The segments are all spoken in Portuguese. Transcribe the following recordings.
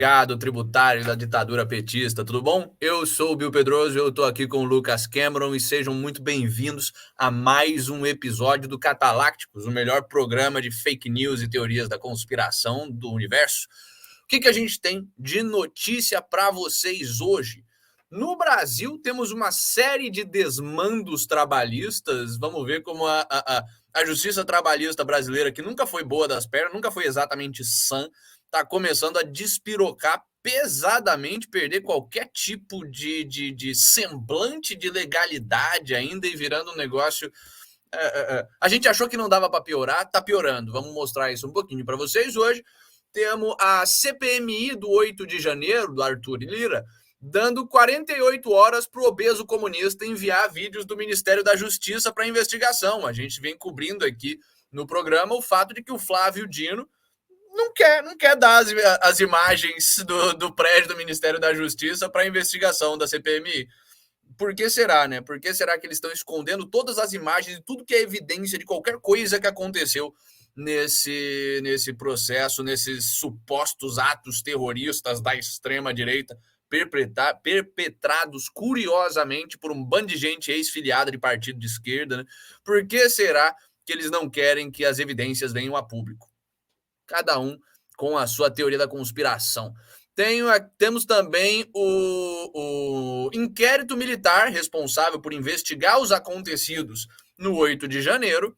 Gado tributário da ditadura petista, tudo bom? Eu sou o Bill Pedroso, eu estou aqui com o Lucas Cameron e sejam muito bem-vindos a mais um episódio do Catalácticos, o melhor programa de fake news e teorias da conspiração do universo. O que a gente tem de notícia para vocês hoje? No Brasil, temos uma série de desmandos trabalhistas. Vamos ver como a justiça trabalhista brasileira, que nunca foi boa das pernas, nunca foi exatamente sã, está começando a despirocar pesadamente, perder qualquer tipo de semblante de legalidade ainda e virando um negócio. A gente achou que não dava para piorar, tá piorando. Vamos mostrar isso um pouquinho para vocês hoje. Temos a CPMI do 8 de janeiro, do Arthur Lira, dando 48 horas para o obeso comunista enviar vídeos do Ministério da Justiça para investigação. A gente vem cobrindo aqui no programa o fato de que o Flávio Dino não quer dar as imagens do prédio do Ministério da Justiça para investigação da CPMI. Por que será, né? Por que será que eles estão escondendo todas as imagens e tudo que é evidência de qualquer coisa que aconteceu nesse processo, nesses supostos atos terroristas da extrema-direita perpetrados curiosamente por um bando de gente ex-filiada de partido de esquerda, né? Por que será que eles não querem que as evidências venham a público? Cada um com a sua teoria da conspiração. Temos também o inquérito militar responsável por investigar os acontecidos no 8 de janeiro,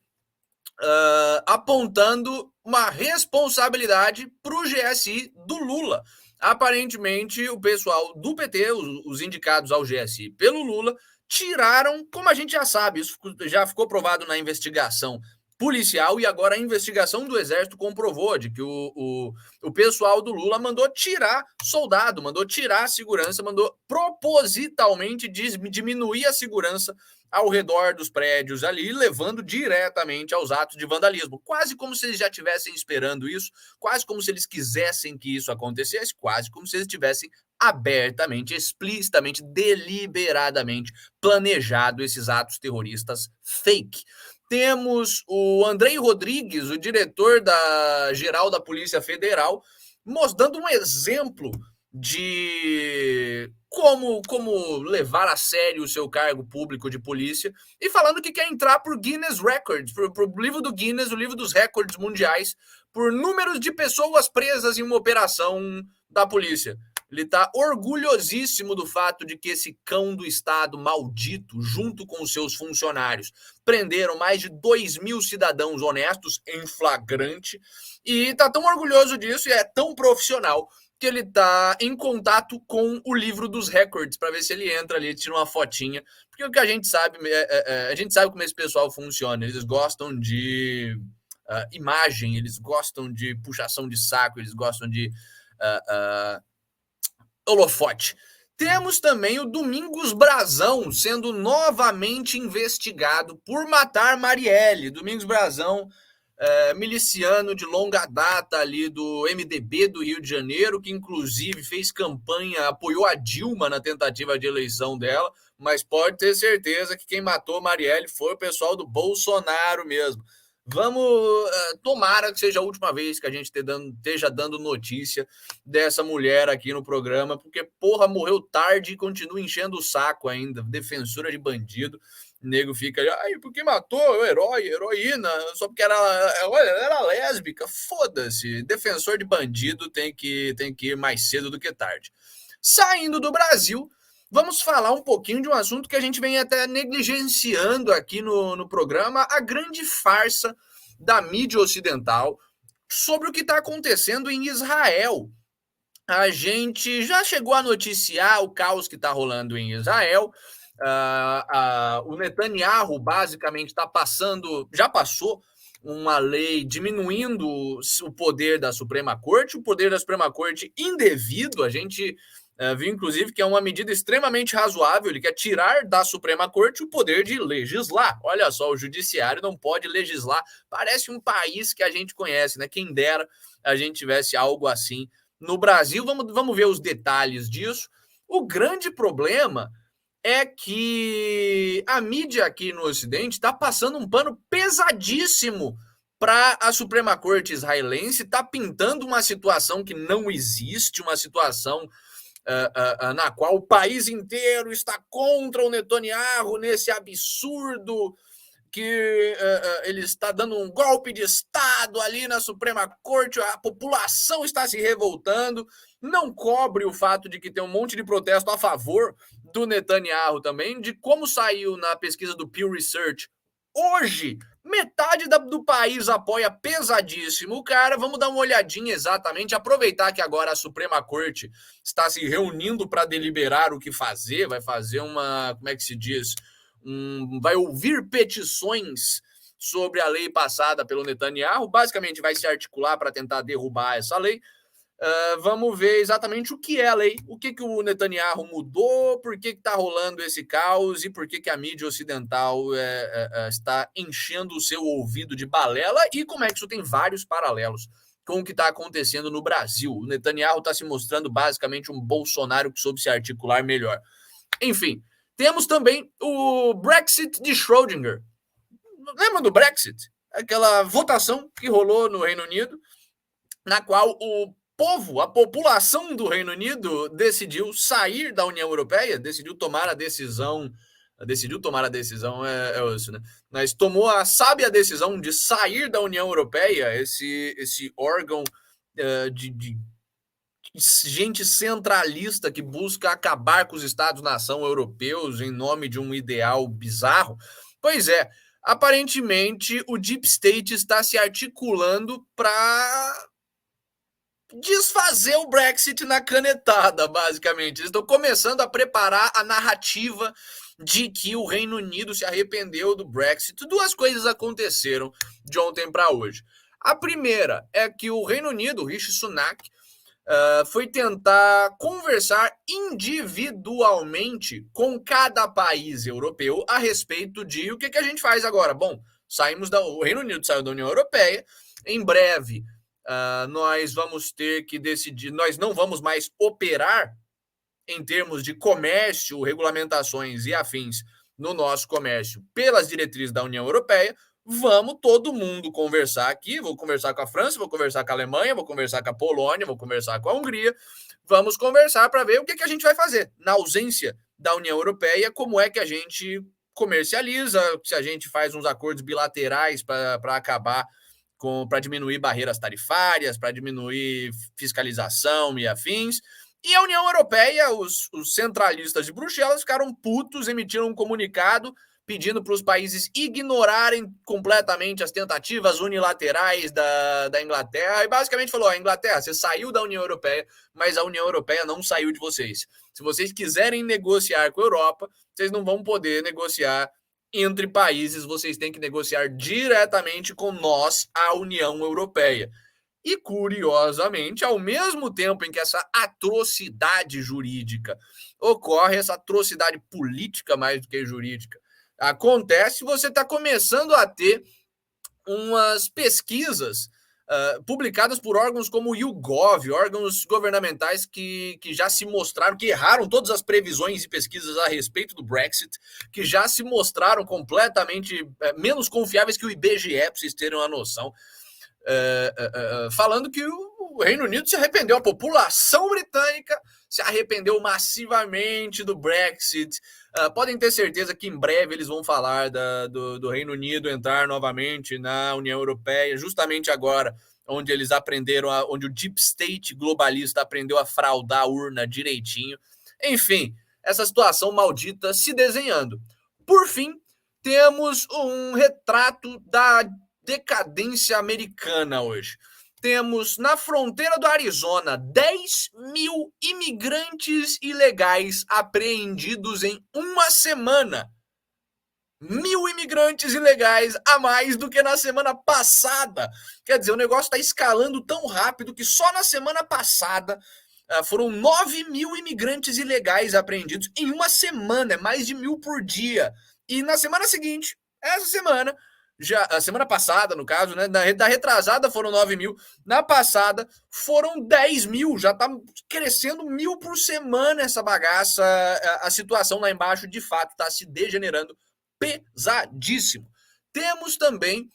apontando uma responsabilidade para o GSI do Lula. Aparentemente, o pessoal do PT, os indicados ao GSI pelo Lula, tiraram, como a gente já sabe, isso já ficou provado na investigação policial e agora a investigação do Exército comprovou de que o pessoal do Lula mandou tirar soldado, mandou tirar a segurança, mandou propositalmente diminuir a segurança ao redor dos prédios ali, levando diretamente aos atos de vandalismo. Quase como se eles já estivessem esperando isso, quase como se eles quisessem que isso acontecesse, quase como se eles tivessem abertamente, explicitamente, deliberadamente planejado esses atos terroristas fake. Temos o Andrei Rodrigues, o diretor geral da Polícia Federal, mostrando um exemplo de como levar a sério o seu cargo público de polícia e falando que quer entrar por Guinness Records, pro livro do Guinness, o livro dos recordes mundiais, por números de pessoas presas em uma operação da polícia. Ele está orgulhosíssimo do fato de que esse cão do Estado maldito, junto com os seus funcionários, prenderam mais de 2.000 cidadãos honestos em flagrante e está tão orgulhoso disso e é tão profissional que ele está em contato com o livro dos recordes para ver se ele entra ali e tira uma fotinha. Porque o que a gente sabe, a gente sabe como esse pessoal funciona. Eles gostam de imagem, eles gostam de puxação de saco, eles gostam de holofote. Temos também o Domingos Brazão sendo novamente investigado por matar Marielle. Domingos Brazão, miliciano de longa data ali do MDB do Rio de Janeiro, que inclusive fez campanha, apoiou a Dilma na tentativa de eleição dela, mas pode ter certeza que quem matou Marielle foi o pessoal do Bolsonaro mesmo. Vamos, tomara que seja a última vez que a gente esteja dando notícia dessa mulher aqui no programa, porque, porra, morreu tarde e continua enchendo o saco ainda, defensora de bandido. O nego fica ali, ai, porque matou o herói, heroína, só porque ela era lésbica. Foda-se, defensor de bandido tem que ir mais cedo do que tarde. Saindo do Brasil, vamos falar um pouquinho de um assunto que a gente vem até negligenciando aqui no programa, a grande farsa da mídia ocidental sobre o que está acontecendo em Israel. A gente já chegou a noticiar o caos que está rolando em Israel. O Netanyahu basicamente está já passou uma lei diminuindo o poder da Suprema Corte, o poder da Suprema Corte indevido. A gente viu, inclusive, que é uma medida extremamente razoável. Ele quer tirar da Suprema Corte o poder de legislar. Olha só, o judiciário não pode legislar. Parece um país que a gente conhece, né? Quem dera a gente tivesse algo assim no Brasil. Vamos ver os detalhes disso. O grande problema é que a mídia aqui no Ocidente está passando um pano pesadíssimo para a Suprema Corte israelense, está pintando uma situação que não existe, uma situação na qual o país inteiro está contra o Netanyahu nesse absurdo que ele está dando um golpe de Estado ali na Suprema Corte, a população está se revoltando, não cobre o fato de que tem um monte de protesto a favor do Netanyahu também, de como saiu na pesquisa do Pew Research. Hoje, metade do país apoia pesadíssimo o cara. Vamos dar uma olhadinha exatamente, aproveitar que agora a Suprema Corte está se reunindo para deliberar o que fazer, vai fazer uma, como é que se diz, vai ouvir petições sobre a lei passada pelo Netanyahu, basicamente vai se articular para tentar derrubar essa lei. Vamos ver exatamente o que é a lei, o que o Netanyahu mudou, por que está rolando esse caos e por que a mídia ocidental está enchendo o seu ouvido de balela e como é que isso tem vários paralelos com o que está acontecendo no Brasil. O Netanyahu está se mostrando basicamente um Bolsonaro que soube se articular melhor. Enfim, temos também o Brexit de Schrödinger. Lembra do Brexit? Aquela votação que rolou no Reino Unido, na qual o povo, a população do Reino Unido decidiu sair da União Europeia, decidiu tomar a decisão, é isso, né? Mas tomou a sábia decisão de sair da União Europeia, esse órgão de gente centralista que busca acabar com os Estados-nação europeus em nome de um ideal bizarro. Pois é, aparentemente o Deep State está se articulando para desfazer o Brexit na canetada, basicamente. Eles estão começando a preparar a narrativa de que o Reino Unido se arrependeu do Brexit. Duas coisas aconteceram de ontem para hoje. A primeira é que o Reino Unido, Rishi Sunak, foi tentar conversar individualmente com cada país europeu a respeito de o que a gente faz agora. Bom, o Reino Unido saiu da União Europeia, em breve nós vamos ter que decidir, nós não vamos mais operar em termos de comércio, regulamentações e afins no nosso comércio pelas diretrizes da União Europeia. Vamos todo mundo conversar aqui, vou conversar com a França, vou conversar com a Alemanha, vou conversar com a Polônia, vou conversar com a Hungria, vamos conversar para ver o que a gente vai fazer. Na ausência da União Europeia, como é que a gente comercializa, se a gente faz uns acordos bilaterais para acabar para diminuir barreiras tarifárias, para diminuir fiscalização e afins. E a União Europeia, os centralistas de Bruxelas ficaram putos, emitiram um comunicado pedindo para os países ignorarem completamente as tentativas unilaterais da Inglaterra e basicamente falou, a Inglaterra, você saiu da União Europeia, mas a União Europeia não saiu de vocês. Se vocês quiserem negociar com a Europa, vocês não vão poder negociar entre países, vocês têm que negociar diretamente com nós, a União Europeia. E, curiosamente, ao mesmo tempo em que essa atrocidade jurídica ocorre, essa atrocidade política mais do que jurídica acontece, você está começando a ter umas pesquisas publicadas por órgãos como o YouGov, órgãos governamentais que já se mostraram, que erraram todas as previsões e pesquisas a respeito do Brexit, que já se mostraram completamente menos confiáveis que o IBGE, para vocês terem uma noção, falando que o Reino Unido se arrependeu, a população britânica se arrependeu massivamente do Brexit. Podem ter certeza que em breve eles vão falar do Reino Unido entrar novamente na União Europeia, justamente agora, onde eles aprenderam, onde o Deep State globalista aprendeu a fraudar a urna direitinho. Enfim, essa situação maldita se desenhando. Por fim, temos um retrato da decadência americana hoje. Temos na fronteira do Arizona 10.000 imigrantes ilegais apreendidos em uma semana. 1.000 imigrantes ilegais a mais do que na semana passada. Quer dizer, o negócio está escalando tão rápido que só na semana passada foram 9.000 imigrantes ilegais apreendidos em uma semana, é mais de 1.000 por dia. E na semana seguinte, essa semana, já a semana passada, no caso, né, da retrasada foram 9.000, na passada foram 10.000, já tá crescendo 1.000 por semana essa bagaça, a situação lá embaixo de fato está se degenerando pesadíssimo. Temos também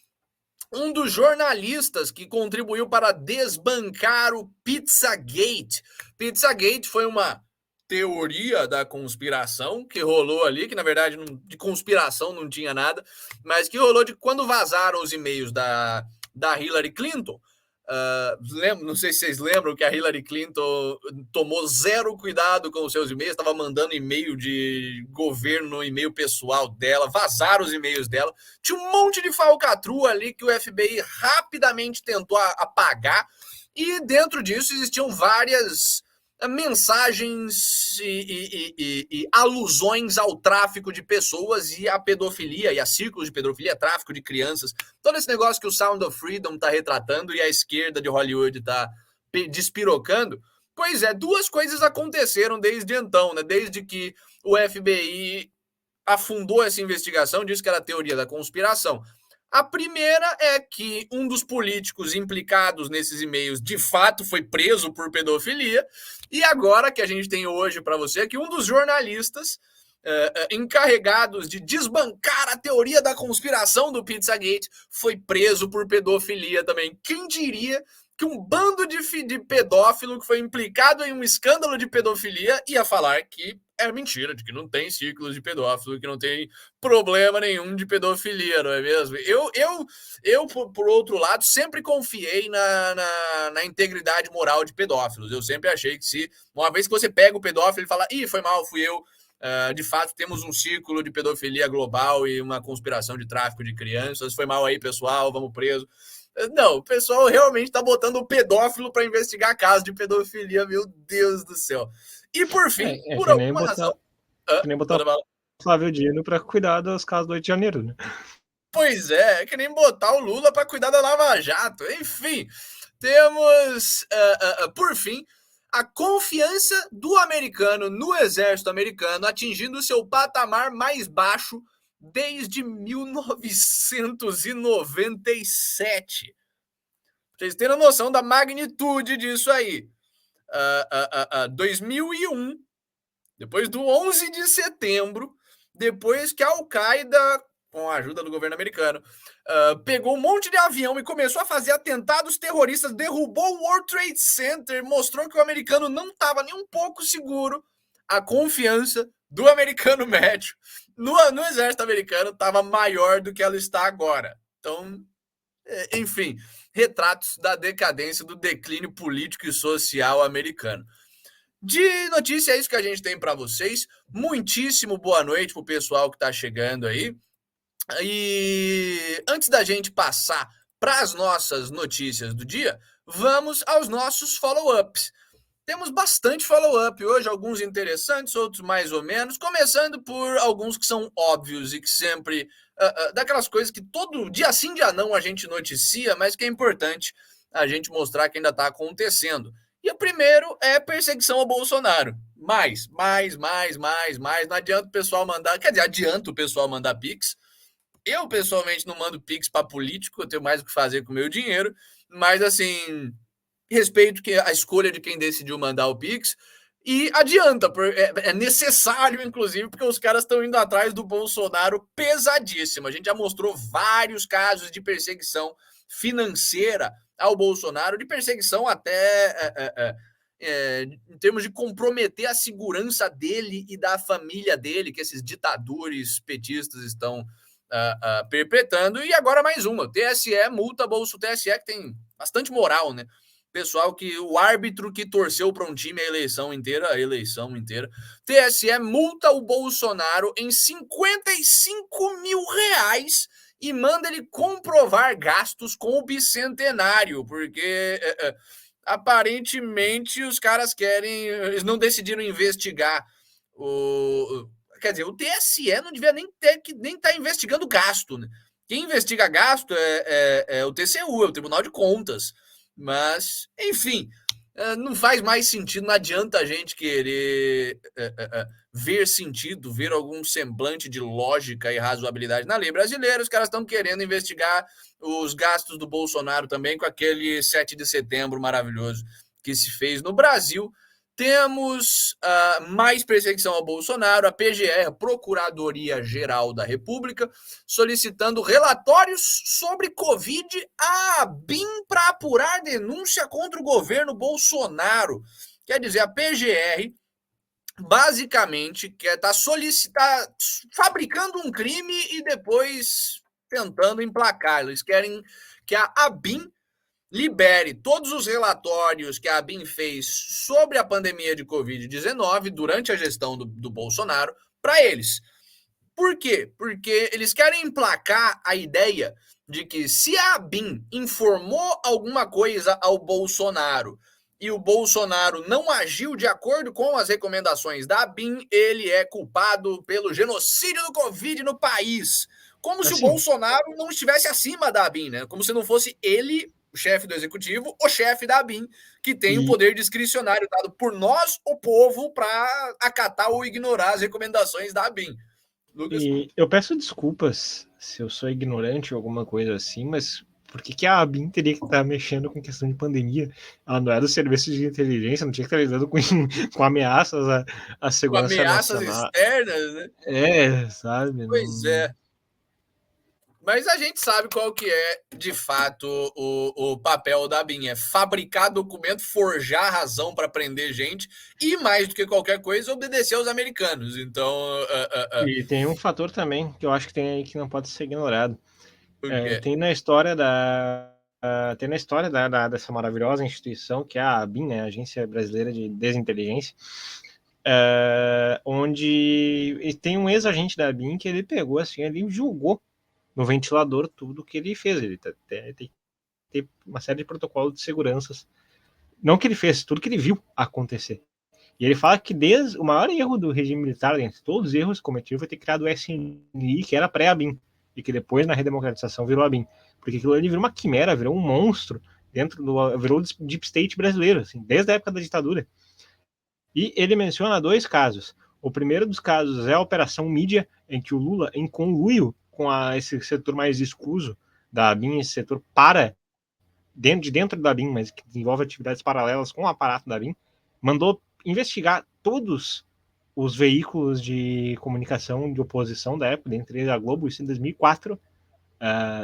um dos jornalistas que contribuiu para desbancar o Pizzagate. Pizzagate foi uma teoria da conspiração que rolou ali, que na verdade de conspiração não tinha nada, mas que rolou de quando vazaram os e-mails da Hillary Clinton. Não sei se vocês lembram que a Hillary Clinton tomou zero cuidado com os seus e-mails, estava mandando e-mail de governo no e-mail pessoal dela, vazaram os e-mails dela. Tinha um monte de falcatrua ali que o FBI rapidamente tentou apagar, e dentro disso existiam várias mensagens e alusões ao tráfico de pessoas e à pedofilia, e a círculos de pedofilia, tráfico de crianças, todo esse negócio que o Sound of Freedom está retratando e a esquerda de Hollywood está despirocando. Pois é, duas coisas aconteceram desde então, né? Desde que o FBI afundou essa investigação, disse que era teoria da conspiração. A primeira é que um dos políticos implicados nesses e-mails de fato foi preso por pedofilia, e agora que a gente tem hoje para você é que um dos jornalistas encarregados de desbancar a teoria da conspiração do Pizzagate foi preso por pedofilia também. Quem diria que um bando de pedófilo que foi implicado em um escândalo de pedofilia ia falar que é mentira, de que não tem círculos de pedófilo, que não tem problema nenhum de pedofilia, não é mesmo? Por outro lado, sempre confiei na integridade moral de pedófilos. Eu sempre achei que se, uma vez que você pega o pedófilo e fala, ih, foi mal, fui eu, de fato temos um círculo de pedofilia global e uma conspiração de tráfico de crianças, foi mal aí, pessoal, vamos preso. Não, o pessoal realmente tá botando o pedófilo para investigar casos de pedofilia, meu Deus do céu. E por fim, por alguma razão... Que nem botar o Flávio Dino para cuidar dos casos do 8 de janeiro, né? Pois é que nem botar o Lula para cuidar da Lava Jato. Enfim, temos, por fim, a confiança do americano no exército americano atingindo seu patamar mais baixo desde 1997. Vocês terem noção da magnitude disso aí. 2001, depois do 11 de setembro, depois que a Al-Qaeda, com a ajuda do governo americano, pegou um monte de avião e começou a fazer atentados terroristas, derrubou o World Trade Center, mostrou que o americano não estava nem um pouco seguro. A confiança do americano médio no exército americano estava maior do que ela está agora. Então, enfim, retratos da decadência, do declínio político e social americano. De notícia, é isso que a gente tem para vocês. Muitíssimo boa noite para o pessoal que está chegando aí. E antes da gente passar para as nossas notícias do dia, vamos aos nossos follow-ups. Temos bastante follow-up hoje, alguns interessantes, outros mais ou menos, começando por alguns que são óbvios e que sempre... daquelas coisas que todo dia sim, dia não a gente noticia, mas que é importante a gente mostrar que ainda está acontecendo. E o primeiro é perseguição ao Bolsonaro. Mais. Não adianta o pessoal mandar... Quer dizer, adianta o pessoal mandar Pix. Eu, pessoalmente, não mando Pix para político, eu tenho mais o que fazer com o meu dinheiro. Mas, assim, respeito a escolha de quem decidiu mandar o Pix. E adianta, é necessário, inclusive, porque os caras estão indo atrás do Bolsonaro pesadíssimo. A gente já mostrou vários casos de perseguição financeira ao Bolsonaro, de perseguição até em termos de comprometer a segurança dele e da família dele, que esses ditadores petistas estão perpetrando. E agora mais uma, o TSE multa o TSE, que tem bastante moral, né? Pessoal, que o árbitro que torceu para um time a eleição inteira, TSE multa o Bolsonaro em 55 mil reais e manda ele comprovar gastos com o bicentenário, porque aparentemente os caras eles não decidiram investigar quer dizer, o TSE não devia nem estar investigando gasto, né? Quem investiga gasto é o TCU, é o Tribunal de Contas. Mas, enfim, não faz mais sentido, não adianta a gente querer ver sentido, ver algum semblante de lógica e razoabilidade na lei brasileira. Os caras estão querendo investigar os gastos do Bolsonaro também com aquele 7 de setembro maravilhoso que se fez no Brasil. Temos mais perseguição ao Bolsonaro, a PGR, a Procuradoria-Geral da República, solicitando relatórios sobre Covid à ABIN para apurar denúncia contra o governo Bolsonaro. Quer dizer, a PGR basicamente está fabricando um crime e depois tentando emplacar. Eles querem que a ABIN libere todos os relatórios que a ABIN fez sobre a pandemia de Covid-19 durante a gestão do Bolsonaro para eles. Por quê? Porque eles querem emplacar a ideia de que se a ABIN informou alguma coisa ao Bolsonaro e o Bolsonaro não agiu de acordo com as recomendações da ABIN, ele é culpado pelo genocídio do Covid no país. Como se o Bolsonaro não estivesse acima da ABIN, né? Como se não fosse ele, o chefe do executivo, o chefe da ABIN, que tem o poder discricionário dado por nós, o povo, para acatar ou ignorar as recomendações da ABIN. Lucas? E eu peço desculpas se eu sou ignorante ou alguma coisa assim, mas por que a ABIN teria que estar mexendo com questão de pandemia? Ela não é do serviço de inteligência, não tinha que estar lidando com ameaças à segurança ameaças nacional. Externas, né? Sabe? Pois é. Mas a gente sabe qual que é, de fato, o papel da ABIN. É fabricar documento, forjar razão para prender gente e, mais do que qualquer coisa, obedecer aos americanos. Então... E tem um fator também que eu acho que tem aí que não pode ser ignorado. Tem na história dessa maravilhosa instituição que é a ABIN, né, a Agência Brasileira de Desinteligência, onde tem um ex-agente da ABIN que ele pegou assim, ele julgou no ventilador tudo que ele fez. Ele tem uma série de protocolos de seguranças. Não que ele fez, tudo que ele viu acontecer. E ele fala que o maior erro do regime militar, entre todos os erros cometidos, foi ter criado o SNI, que era pré-ABIN, e que depois, na redemocratização, virou ABIN. Porque aquilo ali virou uma quimera, virou um monstro, virou o Deep State brasileiro, assim, desde a época da ditadura. E ele menciona 2 casos. O primeiro dos casos é a Operação Mídia, em que o Lula, em conluio com esse setor mais escuso da ABIN, esse setor dentro da ABIN, mas que desenvolve atividades paralelas com o aparato da ABIN, mandou investigar todos os veículos de comunicação de oposição da época, dentre eles a Globo, isso em 2004,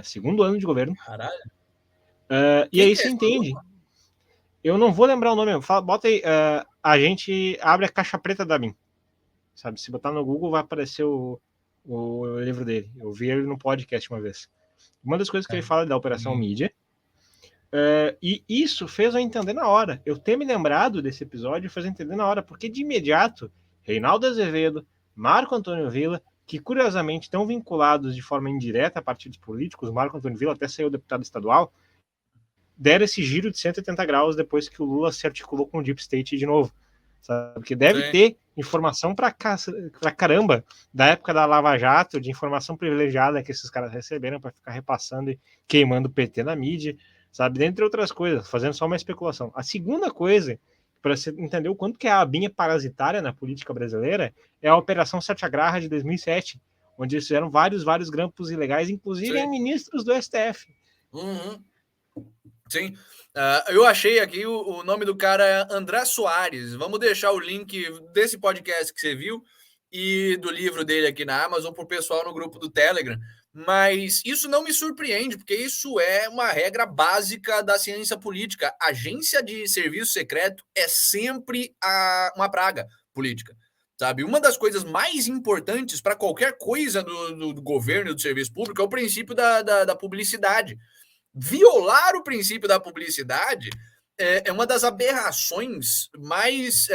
segundo ano de governo. Caralho. E aí você entende. Eu não vou lembrar o nome, bota aí, a gente abre a caixa preta da ABIN. Sabe, se botar no Google vai aparecer o livro dele. Eu vi ele no podcast uma vez. Uma das coisas que ele fala é da Operação Mídia. E isso fez eu entender na hora. Eu ter me lembrado desse episódio fez eu entender na hora, porque de imediato, Reinaldo Azevedo, Marco Antônio Villa, que curiosamente estão vinculados de forma indireta a partidos políticos, Marco Antônio Villa até saiu deputado estadual, deram esse giro de 180 graus depois que o Lula se articulou com o Deep State de novo. Sabe? Porque deve ter informação pra caramba da época da Lava Jato, de informação privilegiada que esses caras receberam para ficar repassando e queimando o PT na mídia, sabe? Dentre outras coisas, fazendo só uma especulação. A segunda coisa, para você entender o quanto que a ABIN é parasitária na política brasileira, é a Operação Satyagraha de 2007, onde eles fizeram vários grampos ilegais, inclusive em ministros do STF. Sim, eu achei aqui o nome do cara é André Soares. Vamos deixar o link desse podcast que você viu e do livro dele aqui na Amazon para o pessoal no grupo do Telegram. Mas isso não me surpreende, porque isso é uma regra básica da ciência política. Agência de serviço secreto é sempre uma praga política, sabe? Uma das coisas mais importantes para qualquer coisa do governo e do serviço público é o princípio da publicidade. Violar o princípio da publicidade é uma das aberrações mais,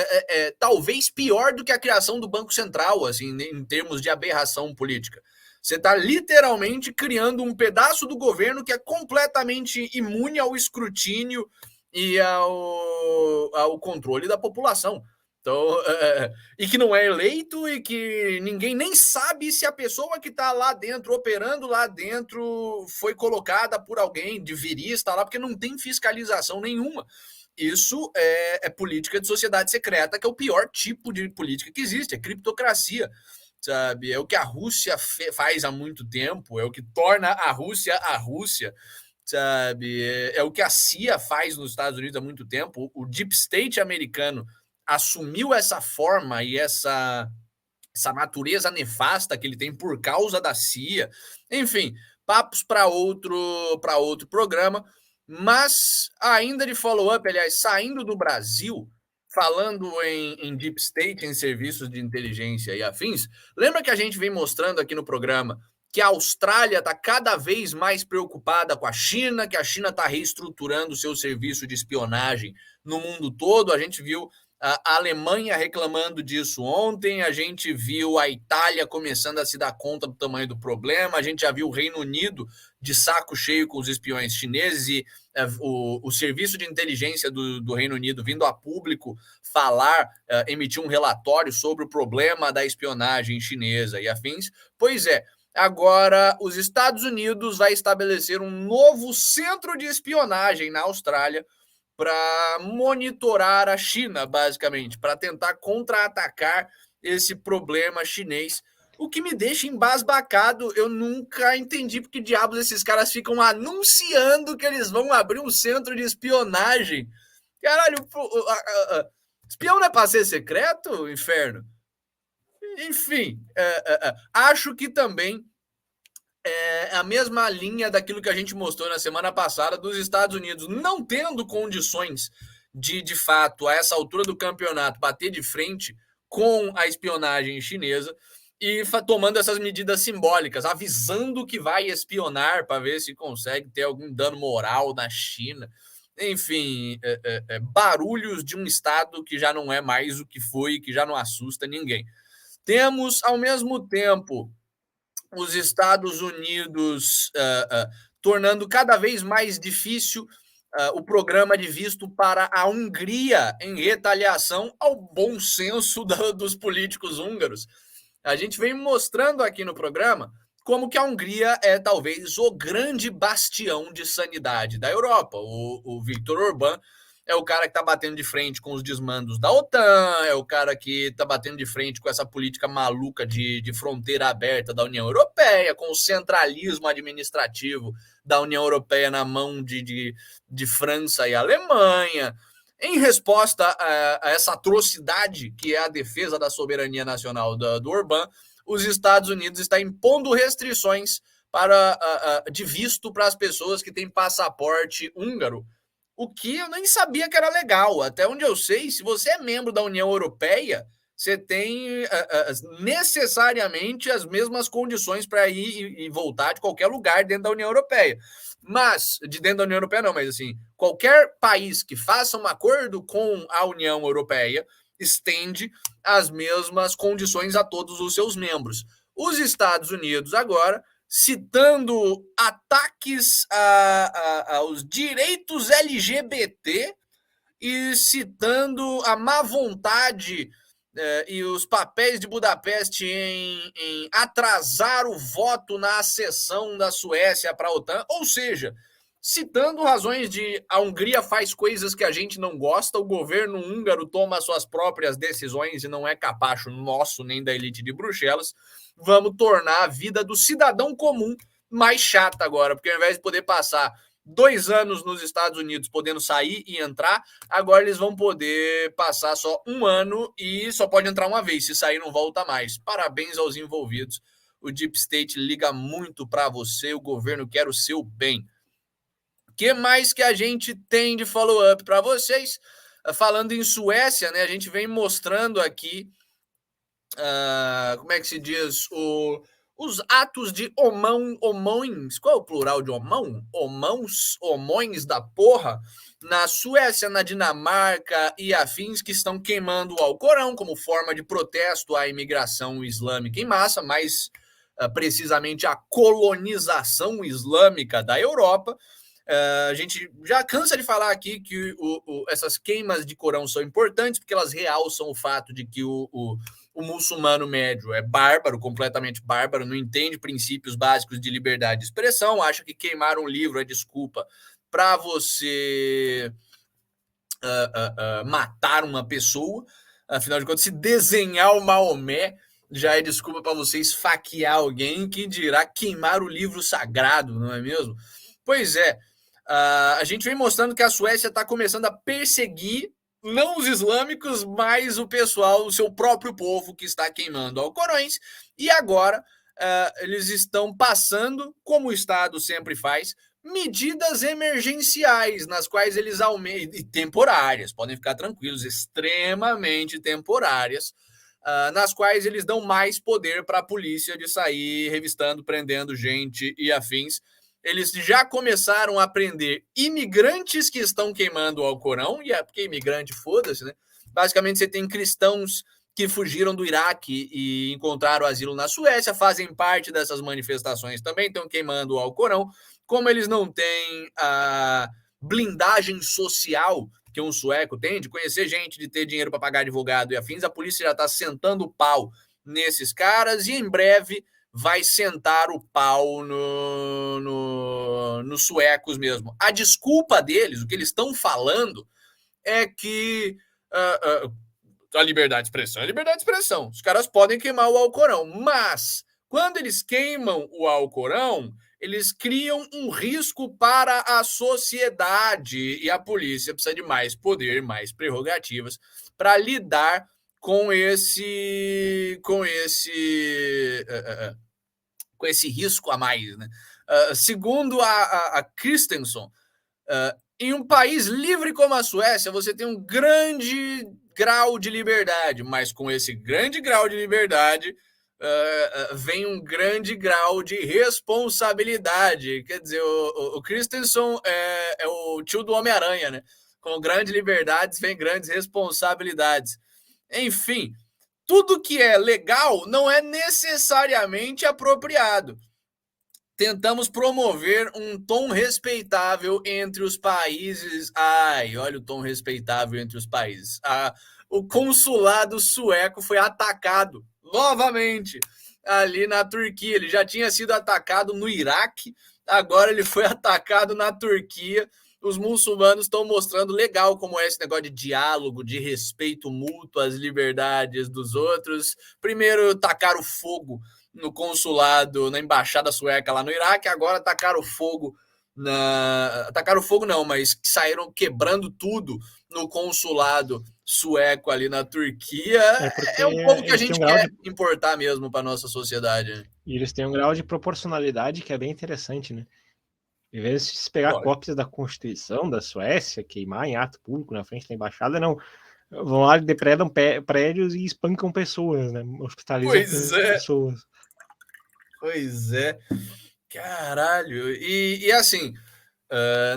talvez pior do que a criação do Banco Central, assim, em termos de aberração política. Você está literalmente criando um pedaço do governo que é completamente imune ao escrutínio e ao controle da população. Então, e que não é eleito e que ninguém nem sabe se a pessoa que está lá dentro, operando lá dentro, foi colocada por alguém de virista lá, porque não tem fiscalização nenhuma. Isso é política de sociedade secreta, que é o pior tipo de política que existe, é criptocracia, sabe? É o que a Rússia faz há muito tempo, é o que torna a Rússia, sabe? É o que a CIA faz nos Estados Unidos há muito tempo, o Deep State americano assumiu essa forma e essa natureza nefasta que ele tem por causa da CIA. Enfim, papos para outro programa. Mas ainda de follow-up, aliás, saindo do Brasil, falando em Deep State, em serviços de inteligência e afins, lembra que a gente vem mostrando aqui no programa que a Austrália está cada vez mais preocupada com a China, que a China está reestruturando o seu serviço de espionagem no mundo todo? A gente viu a Alemanha reclamando disso ontem, a gente viu a Itália começando a se dar conta do tamanho do problema, a gente já viu o Reino Unido de saco cheio com os espiões chineses e o serviço de inteligência do Reino Unido vindo a público falar, emitir um relatório sobre o problema da espionagem chinesa e afins. Pois é, agora os Estados Unidos vai estabelecer um novo centro de espionagem na Austrália para monitorar a China, basicamente, para tentar contra-atacar esse problema chinês. O que me deixa embasbacado, eu nunca entendi porque diabos esses caras ficam anunciando que eles vão abrir um centro de espionagem. Caralho, espião não é para ser secreto, inferno? Enfim, acho que também é a mesma linha daquilo que a gente mostrou na semana passada dos Estados Unidos não tendo condições de fato, a essa altura do campeonato, bater de frente com a espionagem chinesa e tomando essas medidas simbólicas, avisando que vai espionar para ver se consegue ter algum dano moral na China. Enfim, barulhos de um Estado que já não é mais o que foi, que já não assusta ninguém. Temos, ao mesmo tempo, os Estados Unidos tornando cada vez mais difícil o programa de visto para a Hungria em retaliação ao bom senso dos políticos húngaros. A gente vem mostrando aqui no programa como que a Hungria é talvez o grande bastião de sanidade da Europa. O Viktor Orbán é o cara que está batendo de frente com os desmandos da OTAN, é o cara que está batendo de frente com essa política maluca de fronteira aberta da União Europeia, com o centralismo administrativo da União Europeia na mão de França e Alemanha. Em resposta a essa atrocidade que é a defesa da soberania nacional do Orbán, os Estados Unidos estão impondo restrições de visto para as pessoas que têm passaporte húngaro, o que eu nem sabia que era legal. Até onde eu sei, se você é membro da União Europeia, você tem necessariamente as mesmas condições para ir e voltar de qualquer lugar dentro da União Europeia. Mas, de dentro da União Europeia não, mas assim, qualquer país que faça um acordo com a União Europeia estende as mesmas condições a todos os seus membros. Os Estados Unidos agora, citando ataques aos direitos LGBT e citando a má vontade e os papéis de Budapeste em atrasar o voto na acessão da Suécia para a OTAN, ou seja, citando razões de a Hungria faz coisas que a gente não gosta, o governo húngaro toma suas próprias decisões e não é capacho nosso nem da elite de Bruxelas. Vamos tornar a vida do cidadão comum mais chata agora, porque ao invés de poder passar 2 anos nos Estados Unidos podendo sair e entrar, agora eles vão poder passar só 1 ano e só pode entrar uma vez, se sair não volta mais. Parabéns aos envolvidos. O Deep State liga muito para você, o governo quer o seu bem. O que mais que a gente tem de follow-up para vocês? Falando em Suécia, né, a gente vem mostrando aqui como é que se diz? Os atos de homões. Qual é o plural de homão? Homões da porra. Na Suécia, na Dinamarca e afins, que estão queimando o Alcorão como forma de protesto à imigração islâmica em massa, mais precisamente a colonização islâmica da Europa. A gente já cansa de falar aqui que essas queimas de Corão são importantes, porque elas realçam o fato de que o muçulmano médio é bárbaro, completamente bárbaro, não entende princípios básicos de liberdade de expressão, acha que queimar um livro é desculpa para você matar uma pessoa. Afinal de contas, se desenhar o Maomé já é desculpa para você esfaquear alguém, que dirá queimar o livro sagrado, não é mesmo? Pois é, a gente vem mostrando que a Suécia está começando a perseguir não os islâmicos, mas o pessoal, o seu próprio povo que está queimando alcorões. E agora eles estão passando, como o Estado sempre faz, medidas emergenciais, nas quais eles aumentam, e temporárias, podem ficar tranquilos, extremamente temporárias, nas quais eles dão mais poder para a polícia de sair revistando, prendendo gente e afins. Eles já começaram a prender imigrantes que estão queimando o Alcorão, e é porque imigrante, foda-se, né? Basicamente, você tem cristãos que fugiram do Iraque e encontraram asilo na Suécia, fazem parte dessas manifestações também, estão queimando o Alcorão. Como eles não têm a blindagem social que um sueco tem, de conhecer gente, de ter dinheiro para pagar advogado e afins, a polícia já está sentando o pau nesses caras e em breve vai sentar o pau nos suecos mesmo. A desculpa deles, o que eles estão falando, é que a liberdade de expressão é liberdade de expressão. Os caras podem queimar o Alcorão, mas quando eles queimam o Alcorão, eles criam um risco para a sociedade e a polícia precisa de mais poder, mais prerrogativas para lidar com esse risco a mais, né? Segundo a Christensen, em um país livre como a Suécia, você tem um grande grau de liberdade, mas com esse grande grau de liberdade vem um grande grau de responsabilidade. Quer dizer, o Christensen é o tio do Homem-Aranha, né? Com grandes liberdades vem grandes responsabilidades. Enfim, tudo que é legal não é necessariamente apropriado. Tentamos promover um tom respeitável entre os países. Ai, olha o tom respeitável entre os países. O consulado sueco foi atacado novamente ali na Turquia. Ele já tinha sido atacado no Iraque, agora ele foi atacado na Turquia. Os muçulmanos estão mostrando legal como é esse negócio de diálogo, de respeito mútuo às liberdades dos outros. Primeiro tacaram fogo no consulado, na embaixada sueca lá no Iraque, agora tacaram fogo tacaram fogo não, mas saíram quebrando tudo no consulado sueco ali na Turquia. É um povo que a gente quer importar mesmo para nossa sociedade. Né? E eles têm um grau de proporcionalidade que é bem interessante, né? Em vez de se pegar cópias da Constituição da Suécia, queimar em ato público na frente da embaixada, não. Vão lá, depredam prédios e espancam pessoas, né? Hospitalizam pessoas. Pois é. Caralho. E assim,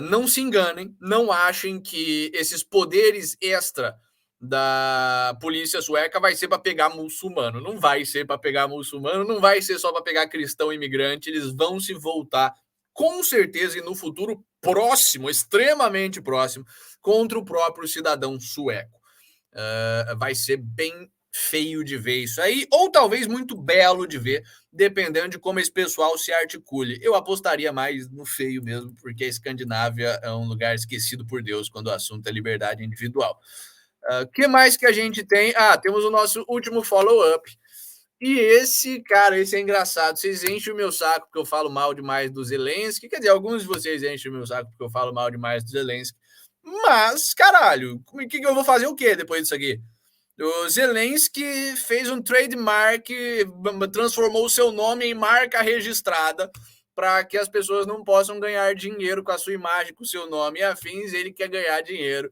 não se enganem, não achem que esses poderes extra da polícia sueca vai ser para pegar muçulmano. Não vai ser para pegar muçulmano, não vai ser só para pegar cristão imigrante. Eles vão se voltar, com certeza, e no futuro próximo, extremamente próximo, contra o próprio cidadão sueco. Vai ser bem feio de ver isso aí, ou talvez muito belo de ver, dependendo de como esse pessoal se articule. Eu apostaria mais no feio mesmo, porque a Escandinávia é um lugar esquecido por Deus quando o assunto é liberdade individual. Que mais que a gente tem? Temos o nosso último follow-up. E esse é engraçado. Vocês enchem o meu saco porque eu falo mal demais do Zelensky. Quer dizer, alguns de vocês enchem o meu saco porque eu falo mal demais do Zelensky. Mas, caralho, o que eu vou fazer o quê depois disso aqui? O Zelensky fez um trademark, transformou o seu nome em marca registrada para que as pessoas não possam ganhar dinheiro com a sua imagem, com o seu nome e afins. Ele quer ganhar dinheiro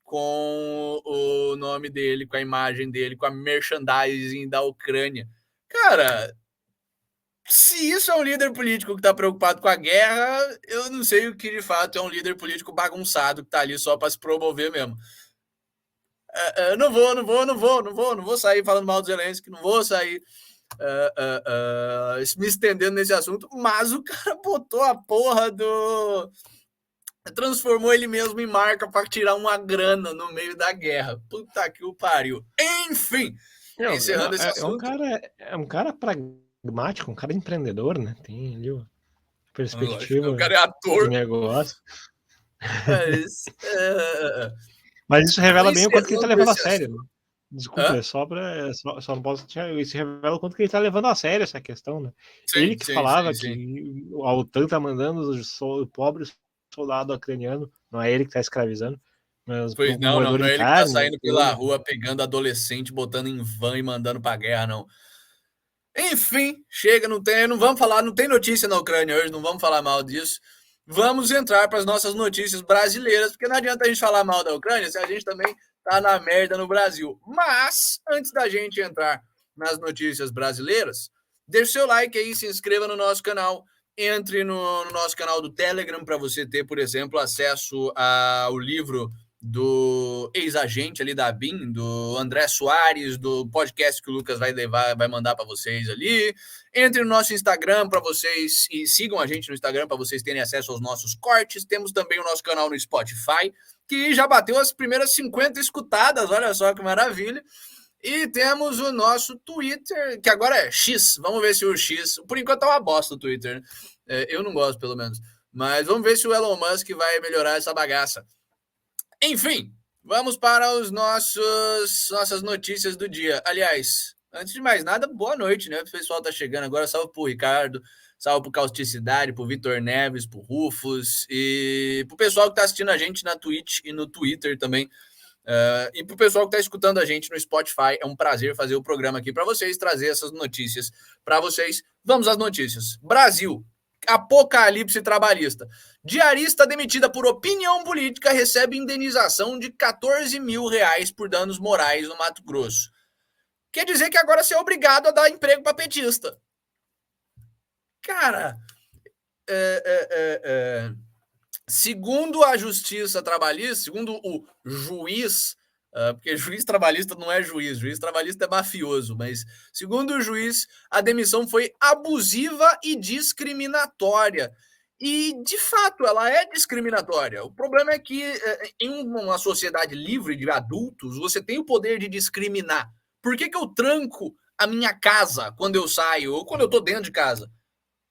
com o nome dele, com a imagem dele, com a merchandising da Ucrânia. Cara, se isso é um líder político que está preocupado com a guerra, eu não sei o que de fato é um líder político bagunçado que está ali só para se promover mesmo. Não vou sair falando mal do Zelensky, não vou sair me estendendo nesse assunto, mas o cara botou a porra transformou ele mesmo em marca para tirar uma grana no meio da guerra. Puta que o pariu. Enfim, encerrando esse assunto. É um cara pragmático, um cara empreendedor, né? Tem ali uma perspectiva o cara é ator. de negócio. Mas isso revela bem o quanto que ele tá levando a sério. Né? Desculpa, só não posso. Isso revela o quanto que ele tá levando a sério essa questão, né? Ele que falava que a OTAN tá mandando o pobre soldado ucraniano, não é ele que tá escravizando. Mas Pois um não, não, moedor não de é ele que tá carne, saindo pela tudo. rua pegando adolescente, botando em van e mandando pra guerra, não. Enfim, chega, não vamos falar, não tem notícia na Ucrânia hoje, não vamos falar mal disso. Vamos entrar para as nossas notícias brasileiras, porque não adianta a gente falar mal da Ucrânia se a gente também tá na merda no Brasil. Mas, antes da gente entrar nas notícias brasileiras, deixe seu like aí, se inscreva no nosso canal, entre no nosso canal do Telegram para você ter, por exemplo, acesso ao livro do ex-agente ali da BIM, do André Soares, do podcast que o Lucas vai mandar para vocês ali. Entre no nosso Instagram para vocês e sigam a gente no Instagram para vocês terem acesso aos nossos cortes. Temos também o nosso canal no Spotify, que já bateu as primeiras 50 escutadas, olha só que maravilha. E temos o nosso Twitter, que agora é X. Vamos ver se o X. Por enquanto tá uma bosta o Twitter, né? Eu não gosto, pelo menos. Mas vamos ver se o Elon Musk vai melhorar essa bagaça. Enfim, vamos para os nossas notícias do dia. Aliás, antes de mais nada, boa noite, né? O pessoal tá chegando agora. Salve pro Ricardo, salve pro Causticidade, pro Vitor Neves, pro Rufus e pro pessoal que tá assistindo a gente na Twitch e no Twitter também. E pro pessoal que tá escutando a gente no Spotify, é um prazer fazer o programa aqui para vocês, trazer essas notícias para vocês. Vamos às notícias. Brasil. Apocalipse trabalhista. Diarista demitida por opinião política recebe indenização de 14 mil reais por danos morais no Mato Grosso. Quer dizer que agora você é obrigado a dar emprego para petista. Cara, segundo a Justiça Trabalhista, segundo o juiz, porque juiz trabalhista não é juiz trabalhista é mafioso, mas segundo o juiz, a demissão foi abusiva e discriminatória. E, de fato, ela é discriminatória. O problema é que, em uma sociedade livre de adultos, você tem o poder de discriminar. Por que eu tranco a minha casa quando eu saio ou quando eu estou dentro de casa?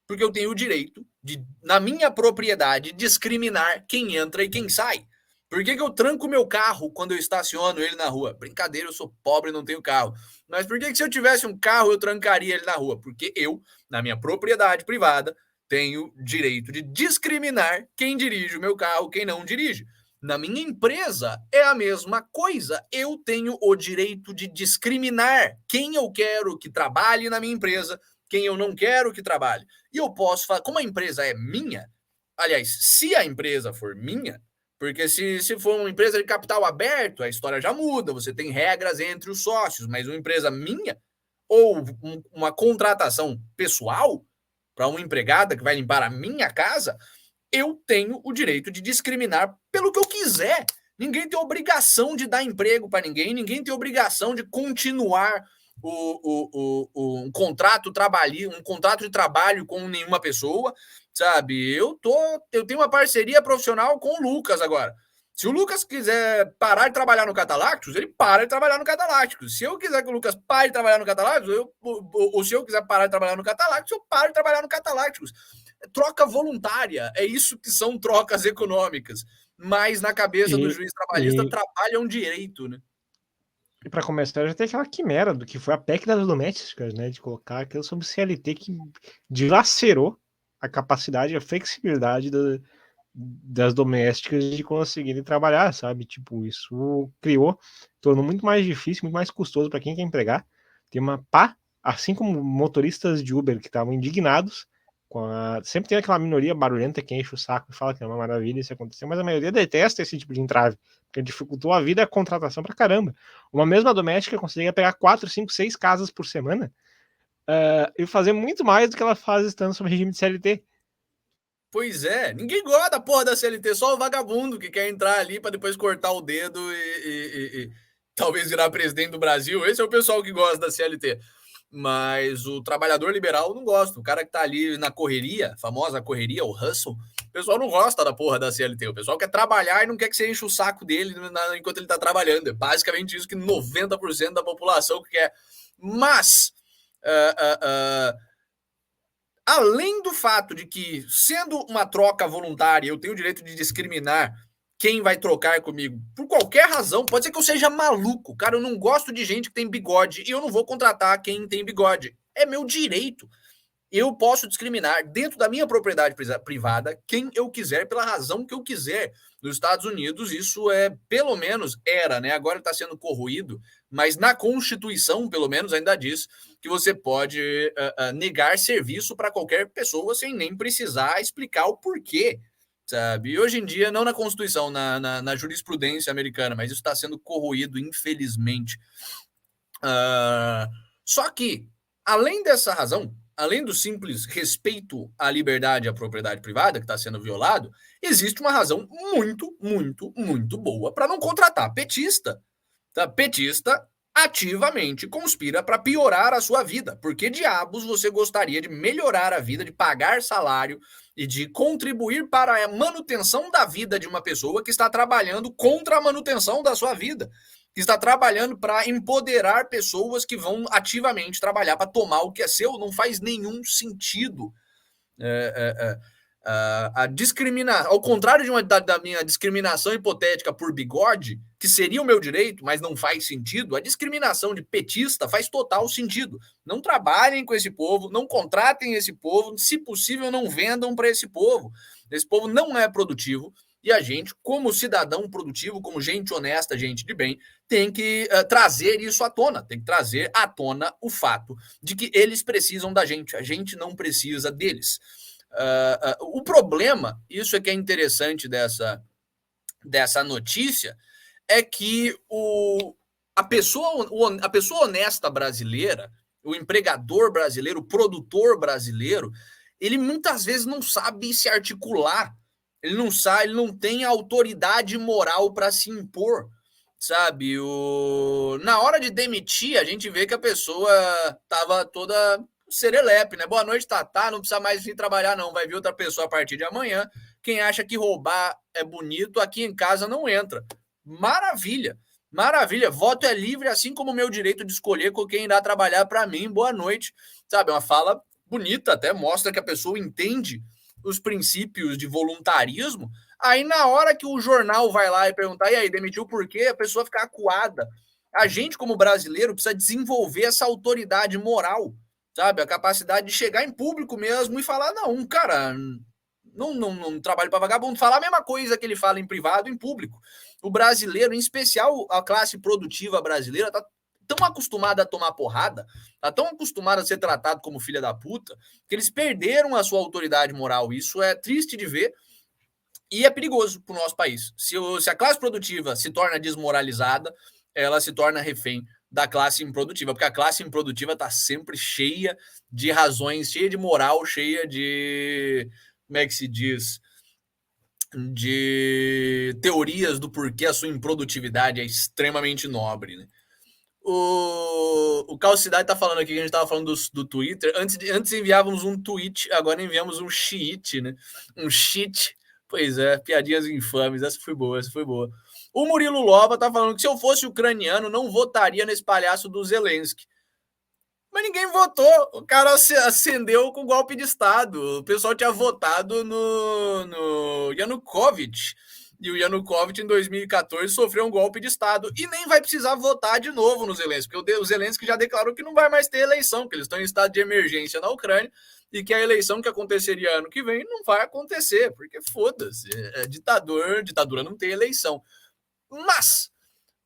Porque eu tenho o direito de, na minha propriedade, discriminar quem entra e quem sai. Por que eu tranco o meu carro quando eu estaciono ele na rua? Brincadeira, eu sou pobre e não tenho carro. Mas por que se eu tivesse um carro eu trancaria ele na rua? Porque eu, na minha propriedade privada, tenho direito de discriminar quem dirige o meu carro, quem não dirige. Na minha empresa é a mesma coisa. Eu tenho o direito de discriminar quem eu quero que trabalhe na minha empresa, quem eu não quero que trabalhe. E eu posso falar, como a empresa é minha, aliás, se a empresa for minha, porque se for uma empresa de capital aberto, a história já muda, você tem regras entre os sócios, mas uma empresa minha, ou uma contratação pessoal, para uma empregada que vai limpar a minha casa, eu tenho o direito de discriminar pelo que eu quiser. Ninguém tem obrigação de dar emprego para ninguém, ninguém tem obrigação de continuar um contrato de trabalho com nenhuma pessoa, sabe? Eu tenho uma parceria profissional com o Lucas agora. Se o Lucas quiser parar de trabalhar no Catalactus, ele para de trabalhar no Catalactus. Se eu quiser que o Lucas pare de trabalhar no Catalactus, ou se eu quiser parar de trabalhar no Catalactus, eu paro de trabalhar no Catalactus. Troca voluntária, é isso que são trocas econômicas. Mas na cabeça do juiz trabalhista, trabalho é um direito, né? E para começar, já tem aquela quimera do que foi a PEC das domésticas, né? De colocar aquilo sobre CLT que dilacerou a capacidade, a flexibilidade das domésticas de conseguirem trabalhar, sabe? Tipo, isso tornou muito mais difícil, muito mais custoso para quem quer empregar. Tem uma pá, assim como motoristas de Uber que estavam indignados, sempre tem aquela minoria barulhenta que enche o saco e fala que é uma maravilha isso acontecer, mas a maioria detesta esse tipo de entrave, porque dificultou a vida e a contratação pra caramba. Uma mesma doméstica conseguia pegar 4, 5, 6 casas por semana e fazer muito mais do que ela faz estando sob regime de CLT. Pois é, ninguém gosta da porra da CLT, só o vagabundo que quer entrar ali para depois cortar o dedo e talvez virar presidente do Brasil. Esse é o pessoal que gosta da CLT. Mas o trabalhador liberal não gosta. O cara que tá ali na correria, famosa correria, o hustle, o pessoal não gosta da porra da CLT. O pessoal quer trabalhar e não quer que você enche o saco dele enquanto ele tá trabalhando. É basicamente isso que 90% da população quer. Mas, além do fato de que, sendo uma troca voluntária, eu tenho o direito de discriminar quem vai trocar comigo, por qualquer razão, pode ser que eu seja maluco, cara, eu não gosto de gente que tem bigode e eu não vou contratar quem tem bigode. É meu direito. eu posso discriminar dentro da minha propriedade privada quem eu quiser, pela razão que eu quiser. Nos Estados Unidos, isso é, pelo menos, era, né? Agora está sendo corroído, mas na Constituição, pelo menos, ainda diz que você pode negar serviço para qualquer pessoa sem nem precisar explicar o porquê, sabe? E hoje em dia, não na Constituição, na jurisprudência americana, mas isso está sendo corroído, infelizmente. Só que, além dessa razão, além do simples respeito à liberdade e à propriedade privada que está sendo violado, existe uma razão muito, muito, muito boa para não contratar petista. Tá? Petista ativamente conspira para piorar a sua vida. Por que diabos você gostaria de melhorar a vida, de pagar salário e de contribuir para a manutenção da vida de uma pessoa que está trabalhando contra a manutenção da sua vida? Que está trabalhando para empoderar pessoas que vão ativamente trabalhar para tomar o que é seu? Não faz nenhum sentido. A discriminação, ao contrário da minha discriminação hipotética por bigode, que seria o meu direito, mas não faz sentido, a discriminação de petista faz total sentido. Não trabalhem com esse povo, não contratem esse povo, se possível, não vendam para esse povo. Esse povo não é produtivo. E a gente, como cidadão produtivo, como gente honesta, gente de bem, tem que trazer isso à tona, tem que trazer à tona o fato de que eles precisam da gente, a gente não precisa deles. O problema, isso é que é interessante dessa notícia, é que a pessoa honesta brasileira, o empregador brasileiro, o produtor brasileiro, ele muitas vezes não sabe se articular. Ele não tem autoridade moral para se impor, sabe? Na hora de demitir, a gente vê que a pessoa estava toda serelepe, né? Boa noite, Tatá, não precisa mais vir trabalhar não, vai vir outra pessoa a partir de amanhã. Quem acha que roubar é bonito, aqui em casa não entra. Maravilha, maravilha. Voto é livre, assim como o meu direito de escolher com quem irá trabalhar para mim. Boa noite, sabe? É uma fala bonita, até mostra que a pessoa entende os princípios de voluntarismo. Aí, na hora que o jornal vai lá e perguntar, e aí, demitiu por quê? A pessoa fica acuada. A gente, como brasileiro, precisa desenvolver essa autoridade moral, sabe? A capacidade de chegar em público mesmo e falar, não, cara, não trabalho para vagabundo. Falar a mesma coisa que ele fala em privado, em público. O brasileiro, em especial a classe produtiva brasileira, está tão acostumada a tomar porrada, tá tão acostumada a ser tratado como filha da puta, que eles perderam a sua autoridade moral. Isso é triste de ver e é perigoso para o nosse país. Se a classe produtiva se torna desmoralizada, ela se torna refém da classe improdutiva, porque a classe improdutiva está sempre cheia de razões, cheia de moral, cheia de, como é que se diz, de teorias do porquê a sua improdutividade é extremamente nobre, né? O Calcidade tá falando aqui que a gente tava falando do Twitter. Antes enviávamos um tweet, agora enviamos um cheat, né? Um cheat. Pois é, piadinhas infames. Essa foi boa, essa foi boa. O Murilo Lova tá falando que se eu fosse ucraniano, não votaria nesse palhaço do Zelensky. Mas ninguém votou. O cara acendeu com golpe de Estado. O pessoal tinha votado no Yanukovych. E o Yanukovych, em 2014, sofreu um golpe de Estado. E nem vai precisar votar de novo no Zelensky, porque o Zelensky já declarou que não vai mais ter eleição, que eles estão em estado de emergência na Ucrânia, e que a eleição que aconteceria ano que vem não vai acontecer, porque foda-se, ditadura não tem eleição. Mas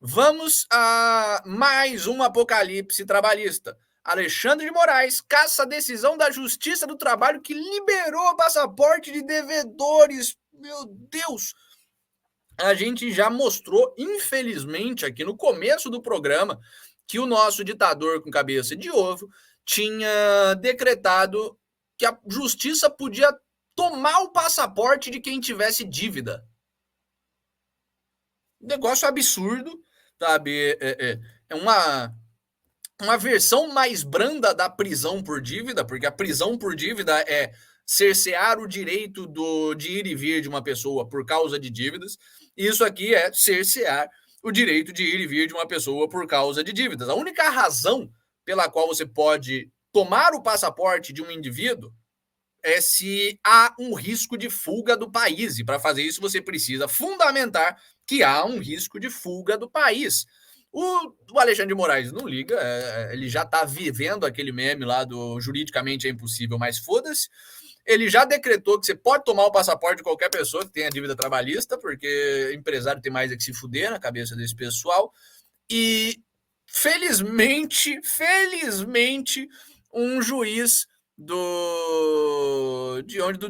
vamos a mais um apocalipse trabalhista. Alexandre de Moraes caça a decisão da Justiça do Trabalho que liberou o passaporte de devedores. Meu Deus! A gente já mostrou, infelizmente, aqui no começo do programa, que o nosso ditador com cabeça de ovo tinha decretado que a justiça podia tomar o passaporte de quem tivesse dívida. Negócio absurdo, sabe? É uma versão mais branda da prisão por dívida, porque a prisão por dívida é cercear o direito de ir e vir de uma pessoa por causa de dívidas. Isso aqui é cercear o direito de ir e vir de uma pessoa por causa de dívidas. A única razão pela qual você pode tomar o passaporte de um indivíduo é se há um risco de fuga do país. E para fazer isso, você precisa fundamentar que há um risco de fuga do país. O Alexandre de Moraes não liga, ele já está vivendo aquele meme lá do juridicamente é impossível, mas foda-se. Ele já decretou que você pode tomar o passaporte de qualquer pessoa que tenha dívida trabalhista, porque empresário tem mais é que se fuder na cabeça desse pessoal. E felizmente, um juiz do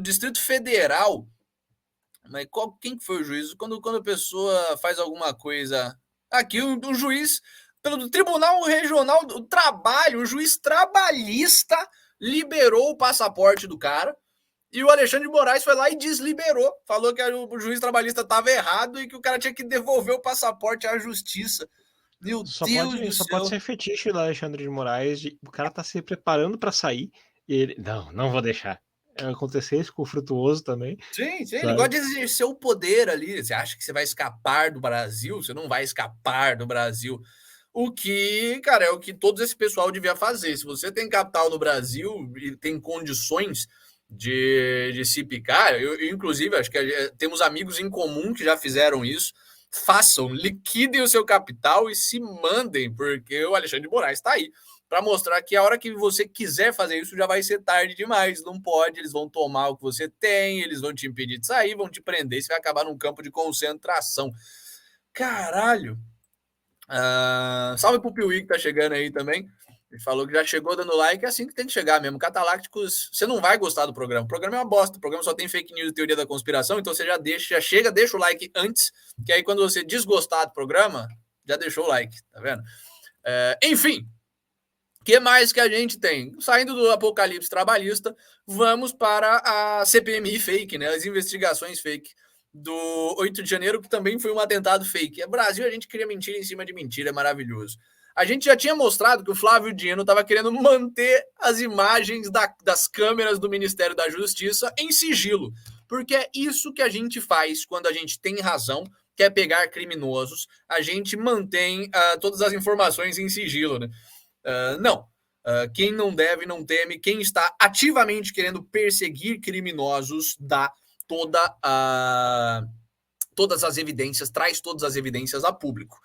Distrito Federal, mas quem foi o juiz? Quando a pessoa faz alguma coisa aqui, um juiz pelo Tribunal Regional do Trabalho, um juiz trabalhista liberou o passaporte do cara. E o Alexandre de Moraes foi lá e desliberou. Falou que o juiz trabalhista estava errado e que o cara tinha que devolver o passaporte à justiça. Meu Deus do céu. Só pode ser fetiche do Alexandre de Moraes. O cara tá se preparando para sair e ele... Não vou deixar. Acontecer isso com o Frutuoso também. Sim, ele gosta de exercer o poder ali. Você acha que você vai escapar do Brasil? Você não vai escapar do Brasil. O que, cara, é o que todo esse pessoal devia fazer. Se você tem capital no Brasil e tem condições de se picar, eu inclusive, acho que temos amigos em comum que já fizeram isso. Façam, liquidem o seu capital e se mandem, porque o Alexandre de Moraes está aí para mostrar que a hora que você quiser fazer isso já vai ser tarde demais. Não pode, eles vão tomar o que você tem, eles vão te impedir de sair, vão te prender, você vai acabar num campo de concentração. Caralho! Salve pro Piuí que tá chegando aí também. Ele falou que já chegou dando like, é assim que tem que chegar mesmo. Catalácticos, você não vai gostar do programa. O programa é uma bosta. O programa só tem fake news e teoria da conspiração, então você já chega, deixa o like antes, que aí quando você desgostar do programa, já deixou o like, tá vendo? Enfim, o que mais que a gente tem? Saindo do apocalipse trabalhista, vamos para a CPMI fake, né? As investigações fake do 8 de janeiro, que também foi um atentado fake. É Brasil, a gente cria mentira em cima de mentira, é maravilhoso. A gente já tinha mostrado que o Flávio Dino estava querendo manter as imagens das câmeras do Ministério da Justiça em sigilo, porque é isso que a gente faz quando a gente tem razão, quer pegar criminosos, a gente mantém todas as informações em sigilo, né? Não. Quem não deve, não teme. Quem está ativamente querendo perseguir criminosos dá todas as evidências, traz todas as evidências a público.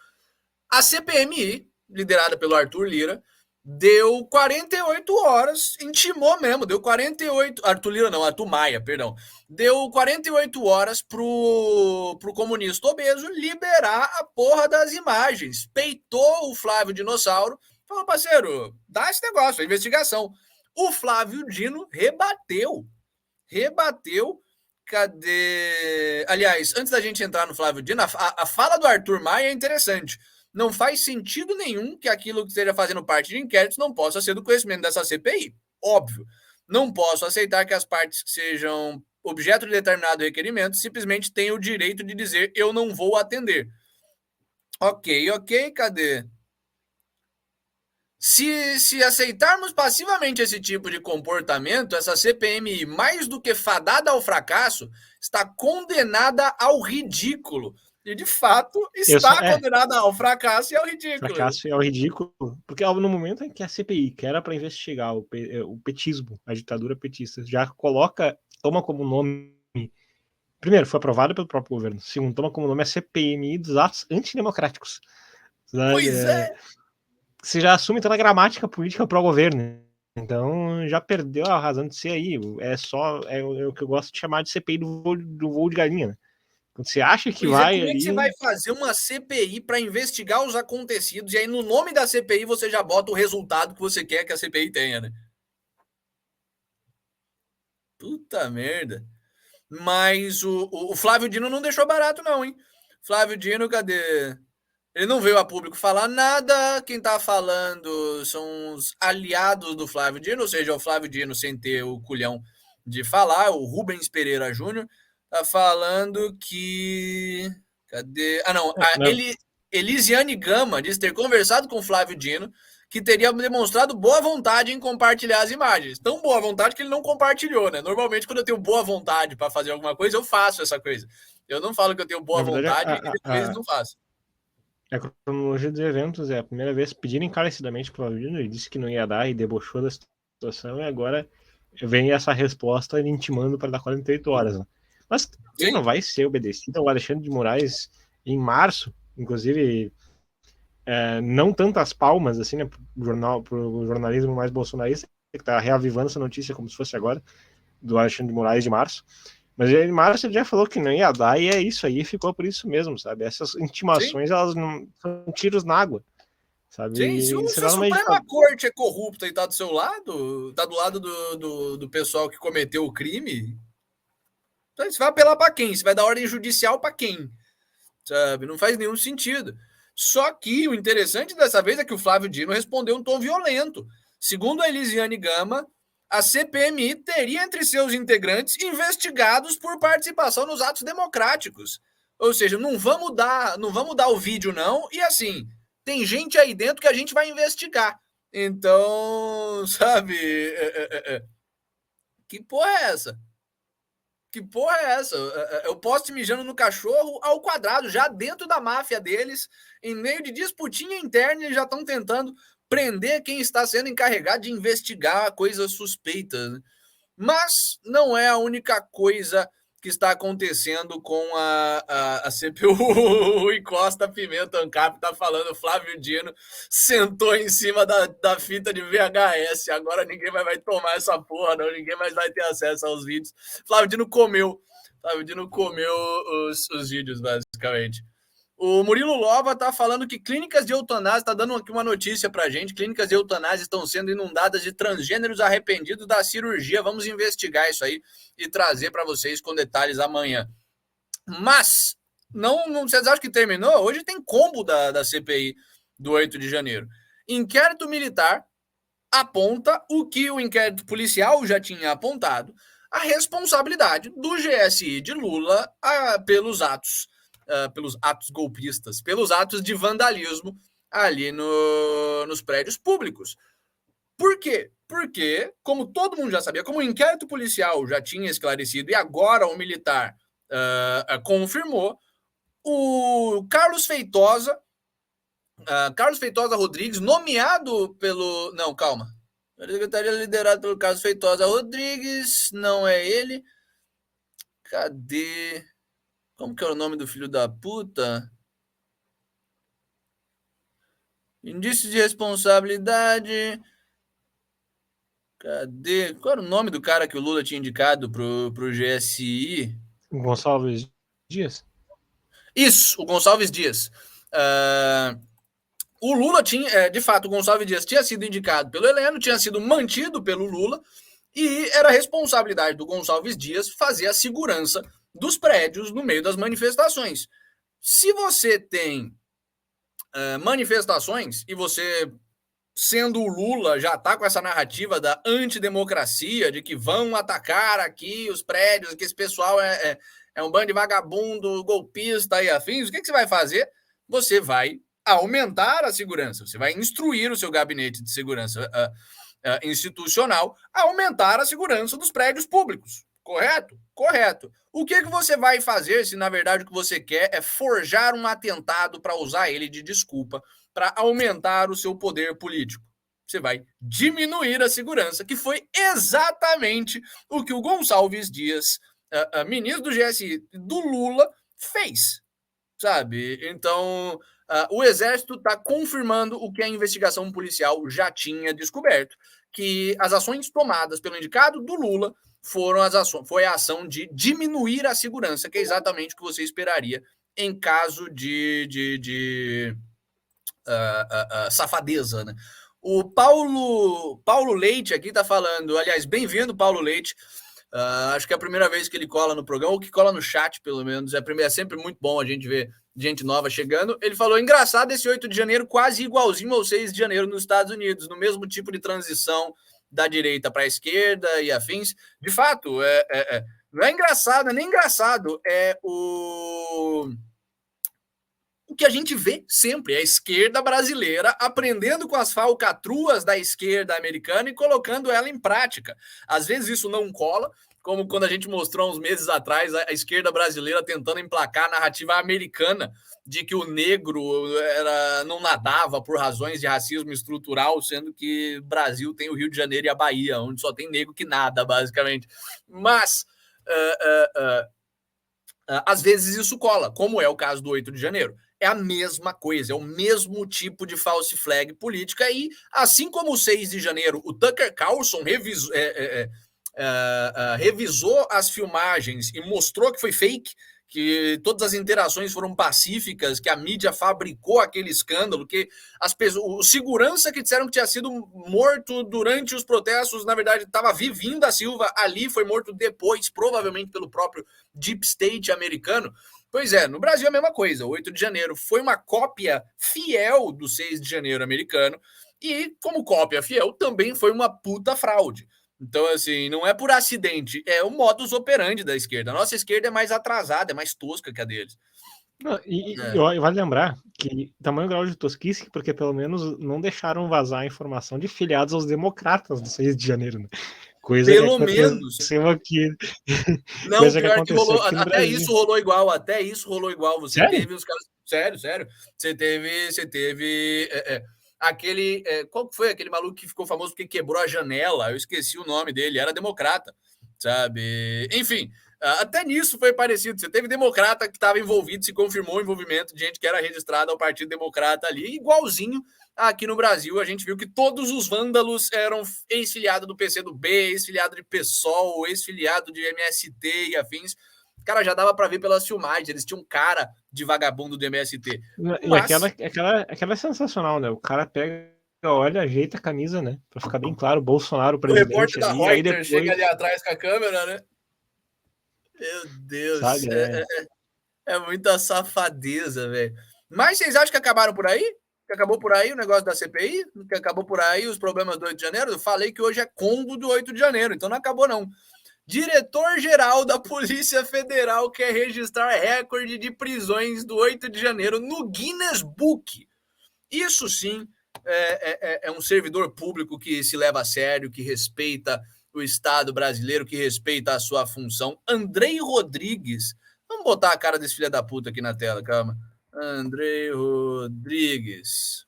A CPMI, liderada pelo Arthur Lira, deu 48 horas, intimou mesmo, deu 48... Arthur Lira não, Arthur Maia, perdão. Deu 48 horas pro comunista obeso liberar a porra das imagens. Peitou o Flávio Dinossauro, falou, parceiro, dá esse negócio, a investigação. O Flávio Dino rebateu. Cadê? Aliás, antes da gente entrar no Flávio Dino, a fala do Arthur Maia é interessante. Não faz sentido nenhum que aquilo que esteja fazendo parte de inquéritos não possa ser do conhecimento dessa CPI. Óbvio. Não posso aceitar que as partes que sejam objeto de determinado requerimento simplesmente tenham o direito de dizer eu não vou atender. Ok, cadê? Se aceitarmos passivamente esse tipo de comportamento, essa CPMI, mais do que fadada ao fracasso, está condenada ao ridículo. E, de fato, está condenada ao fracasso e ao ridículo. Fracasso e ao ridículo, porque no momento em que a CPI, que era para investigar o petismo, a ditadura petista, já toma como nome... Primeiro, foi aprovado pelo próprio governo. Segundo, toma como nome a CPMI dos atos antidemocráticos. Pois é! Você já assume toda a gramática política pró-governo. Então já perdeu a razão de ser aí. É o que eu gosto de chamar de CPI do voo de galinha. Né? Quando você acha que vai. Como é que você vai fazer uma CPI para investigar os acontecidos e aí no nome da CPI você já bota o resultado que você quer que a CPI tenha, né? Puta merda. Mas o Flávio Dino não deixou barato, não, hein? Flávio Dino, cadê? Ele não veio a público falar nada. Quem tá falando são os aliados do Flávio Dino, ou seja, o Flávio Dino sem ter o culhão de falar. O Rubens Pereira Júnior tá falando que... Cadê? Não. Elisiane Gama diz ter conversado com o Flávio Dino, que teria demonstrado boa vontade em compartilhar as imagens. Tão boa vontade que ele não compartilhou, né? Normalmente, quando eu tenho boa vontade para fazer alguma coisa, eu faço essa coisa. Eu não falo que eu tenho boa vontade e depois não faço. A cronologia dos eventos é a primeira vez pediram encarecidamente para o Flávio Dino, ele disse que não ia dar e debochou da situação, e agora vem essa resposta ele intimando para dar 48 horas. Né? Mas ele não vai ser obedecido ao Alexandre de Moraes em março, inclusive não tantas palmas, assim, né, pro jornalismo mais bolsonarista, que está reavivando essa notícia como se fosse agora, do Alexandre de Moraes de março. Mas em março ele já falou que não ia dar, e é isso aí, ficou por isso mesmo, sabe? Essas intimações, Sim. elas não são tiros na água, sabe? Sim, se, E se você a tá no meio de... Suprema Corte é corrupta e tá do seu lado, tá do lado do pessoal que cometeu o crime, então você vai apelar para quem? Você vai dar ordem judicial para quem? Sabe? Não faz nenhum sentido. Só que o interessante dessa vez é que o Flávio Dino respondeu um tom violento. Segundo a Elisiane Gama, a CPMI teria entre seus integrantes investigados por participação nos atos democráticos. Ou seja, não vamos dar o vídeo não, e assim, tem gente aí dentro que a gente vai investigar. Então, sabe, que porra é essa? Que porra é essa? Eu posso te mijando no cachorro ao quadrado, já dentro da máfia deles, em meio de disputinha interna, eles já estão tentando prender quem está sendo encarregado de investigar coisas suspeitas. Né? Mas não é a única coisa que está acontecendo com a CPU e Costa Pimenta Ancap está falando, Flávio Dino sentou em cima da fita de VHS, agora ninguém vai tomar essa porra, não, ninguém mais vai ter acesso aos vídeos. Flávio Dino comeu os vídeos, basicamente. O Murilo Lova tá falando que clínicas de eutanásia, tá dando aqui uma notícia pra gente, clínicas de eutanásia estão sendo inundadas de transgêneros arrependidos da cirurgia. Vamos investigar isso aí e trazer para vocês com detalhes amanhã. Mas, não vocês acham que terminou? Hoje tem combo da CPI do 8 de janeiro. Inquérito militar aponta o que o inquérito policial já tinha apontado, a responsabilidade do GSI de Lula pelos atos golpistas, pelos atos de vandalismo ali nos prédios públicos. Por quê? Porque, como todo mundo já sabia, como o inquérito policial já tinha esclarecido e agora o militar confirmou, o Carlos Feitosa Rodrigues, nomeado pelo... Não, calma. A secretaria liderada pelo Carlos Feitosa Rodrigues, não é ele. Cadê? Como que é o nome do filho da puta? Indício de responsabilidade. Cadê? Qual era o nome do cara que o Lula tinha indicado pro GSI? Gonçalves Dias? Isso, o Gonçalves Dias. O Lula tinha, de fato, o Gonçalves Dias tinha sido indicado pelo Heleno, tinha sido mantido pelo Lula, e era responsabilidade do Gonçalves Dias fazer a segurança dos prédios no meio das manifestações. Se você tem manifestações e você, sendo o Lula, já está com essa narrativa da antidemocracia, de que vão atacar aqui os prédios, que esse pessoal é um bando de vagabundo, golpista e afins, o que você vai fazer? Você vai aumentar a segurança, você vai instruir o seu gabinete de segurança institucional a aumentar a segurança dos prédios públicos. Correto? Correto. O que você vai fazer se, na verdade, o que você quer é forjar um atentado para usar ele de desculpa para aumentar o seu poder político? Você vai diminuir a segurança, que foi exatamente o que o Gonçalves Dias, ministro do GSI do Lula, fez. Sabe? Então, o Exército está confirmando o que a investigação policial já tinha descoberto, que as ações tomadas pelo indicado do Lula foi a ação de diminuir a segurança, que é exatamente o que você esperaria em caso de safadeza, né? O Paulo Leite aqui está falando, aliás, bem-vindo, Paulo Leite. Acho que é a primeira vez que ele cola no programa, ou que cola no chat, pelo menos. É sempre muito bom a gente ver gente nova chegando. Ele falou, engraçado esse 8 de janeiro quase igualzinho ao 6 de janeiro nos Estados Unidos, no mesmo tipo de transição da direita para a esquerda e afins. De fato, não é engraçado, não é nem engraçado, é o que a gente vê sempre, a esquerda brasileira aprendendo com as falcatruas da esquerda americana e colocando ela em prática. Às vezes isso não cola, como quando a gente mostrou uns meses atrás a esquerda brasileira tentando emplacar a narrativa americana de que o negro não nadava por razões de racismo estrutural, sendo que o Brasil tem o Rio de Janeiro e a Bahia, onde só tem negro que nada, basicamente. Mas às vezes isso cola, como é o caso do 8 de janeiro. é a mesma coisa, é o mesmo tipo de false flag política. E, assim como o 6 de janeiro, o Tucker Carlson revisou as filmagens e mostrou que foi fake, que todas as interações foram pacíficas, que a mídia fabricou aquele escândalo, que as pessoas, o segurança que disseram que tinha sido morto durante os protestos, na verdade, estava vivinho da Silva ali, foi morto depois, provavelmente pelo próprio Deep State americano. Pois é, no Brasil é a mesma coisa. O 8 de janeiro foi uma cópia fiel do 6 de janeiro americano, e como cópia fiel, também foi uma puta fraude. Então, assim, não é por acidente, é o modus operandi da esquerda. A nossa esquerda é mais atrasada, é mais tosca que a deles. Não, vale lembrar que tamanho grau de tosquice, porque pelo menos não deixaram vazar a informação de filiados aos democratas do 6 de janeiro, né? Coisa Pelo que menos. Aqui. Não, coisa pior que rolou, aqui no até Brasil. isso rolou igual, até isso rolou igual. Você Sério? teve os caras. Sério. Você teve aquele. Qual que foi aquele maluco que ficou famoso porque quebrou a janela? Eu esqueci o nome dele, era democrata, sabe? Enfim, até nisso foi parecido. Você teve democrata que estava envolvido, se confirmou o envolvimento de gente que era registrada ao Partido Democrata ali, igualzinho aqui no Brasil. A gente viu que todos os vândalos eram ex-filiado do PCdoB, ex-filiado de PSOL, ex-filiado de MST e afins. Cara, já dava para ver pelas filmagens, eles tinham cara de vagabundo do MST. E mas... aquela é sensacional, né? O cara pega, olha, ajeita a camisa, né? Pra ficar bem claro, Bolsonaro, presidente. O repórter da ali, Reuters aí depois... chega ali atrás com a câmera, né? Meu Deus. Sabe, é muita safadeza, velho. Mas vocês acham que acabaram por aí? Que acabou por aí o negócio da CPI? Que acabou por aí os problemas do 8 de janeiro? Eu falei que hoje é Congo do 8 de janeiro, então não acabou, não. Diretor-geral da Polícia Federal quer registrar recorde de prisões do 8 de janeiro no Guinness Book. Isso sim é um servidor público que se leva a sério, que respeita o Estado brasileiro, que respeita a sua função. Andrei Rodrigues. Vamos botar a cara desse filho da puta aqui na tela, calma. Andrei Rodrigues.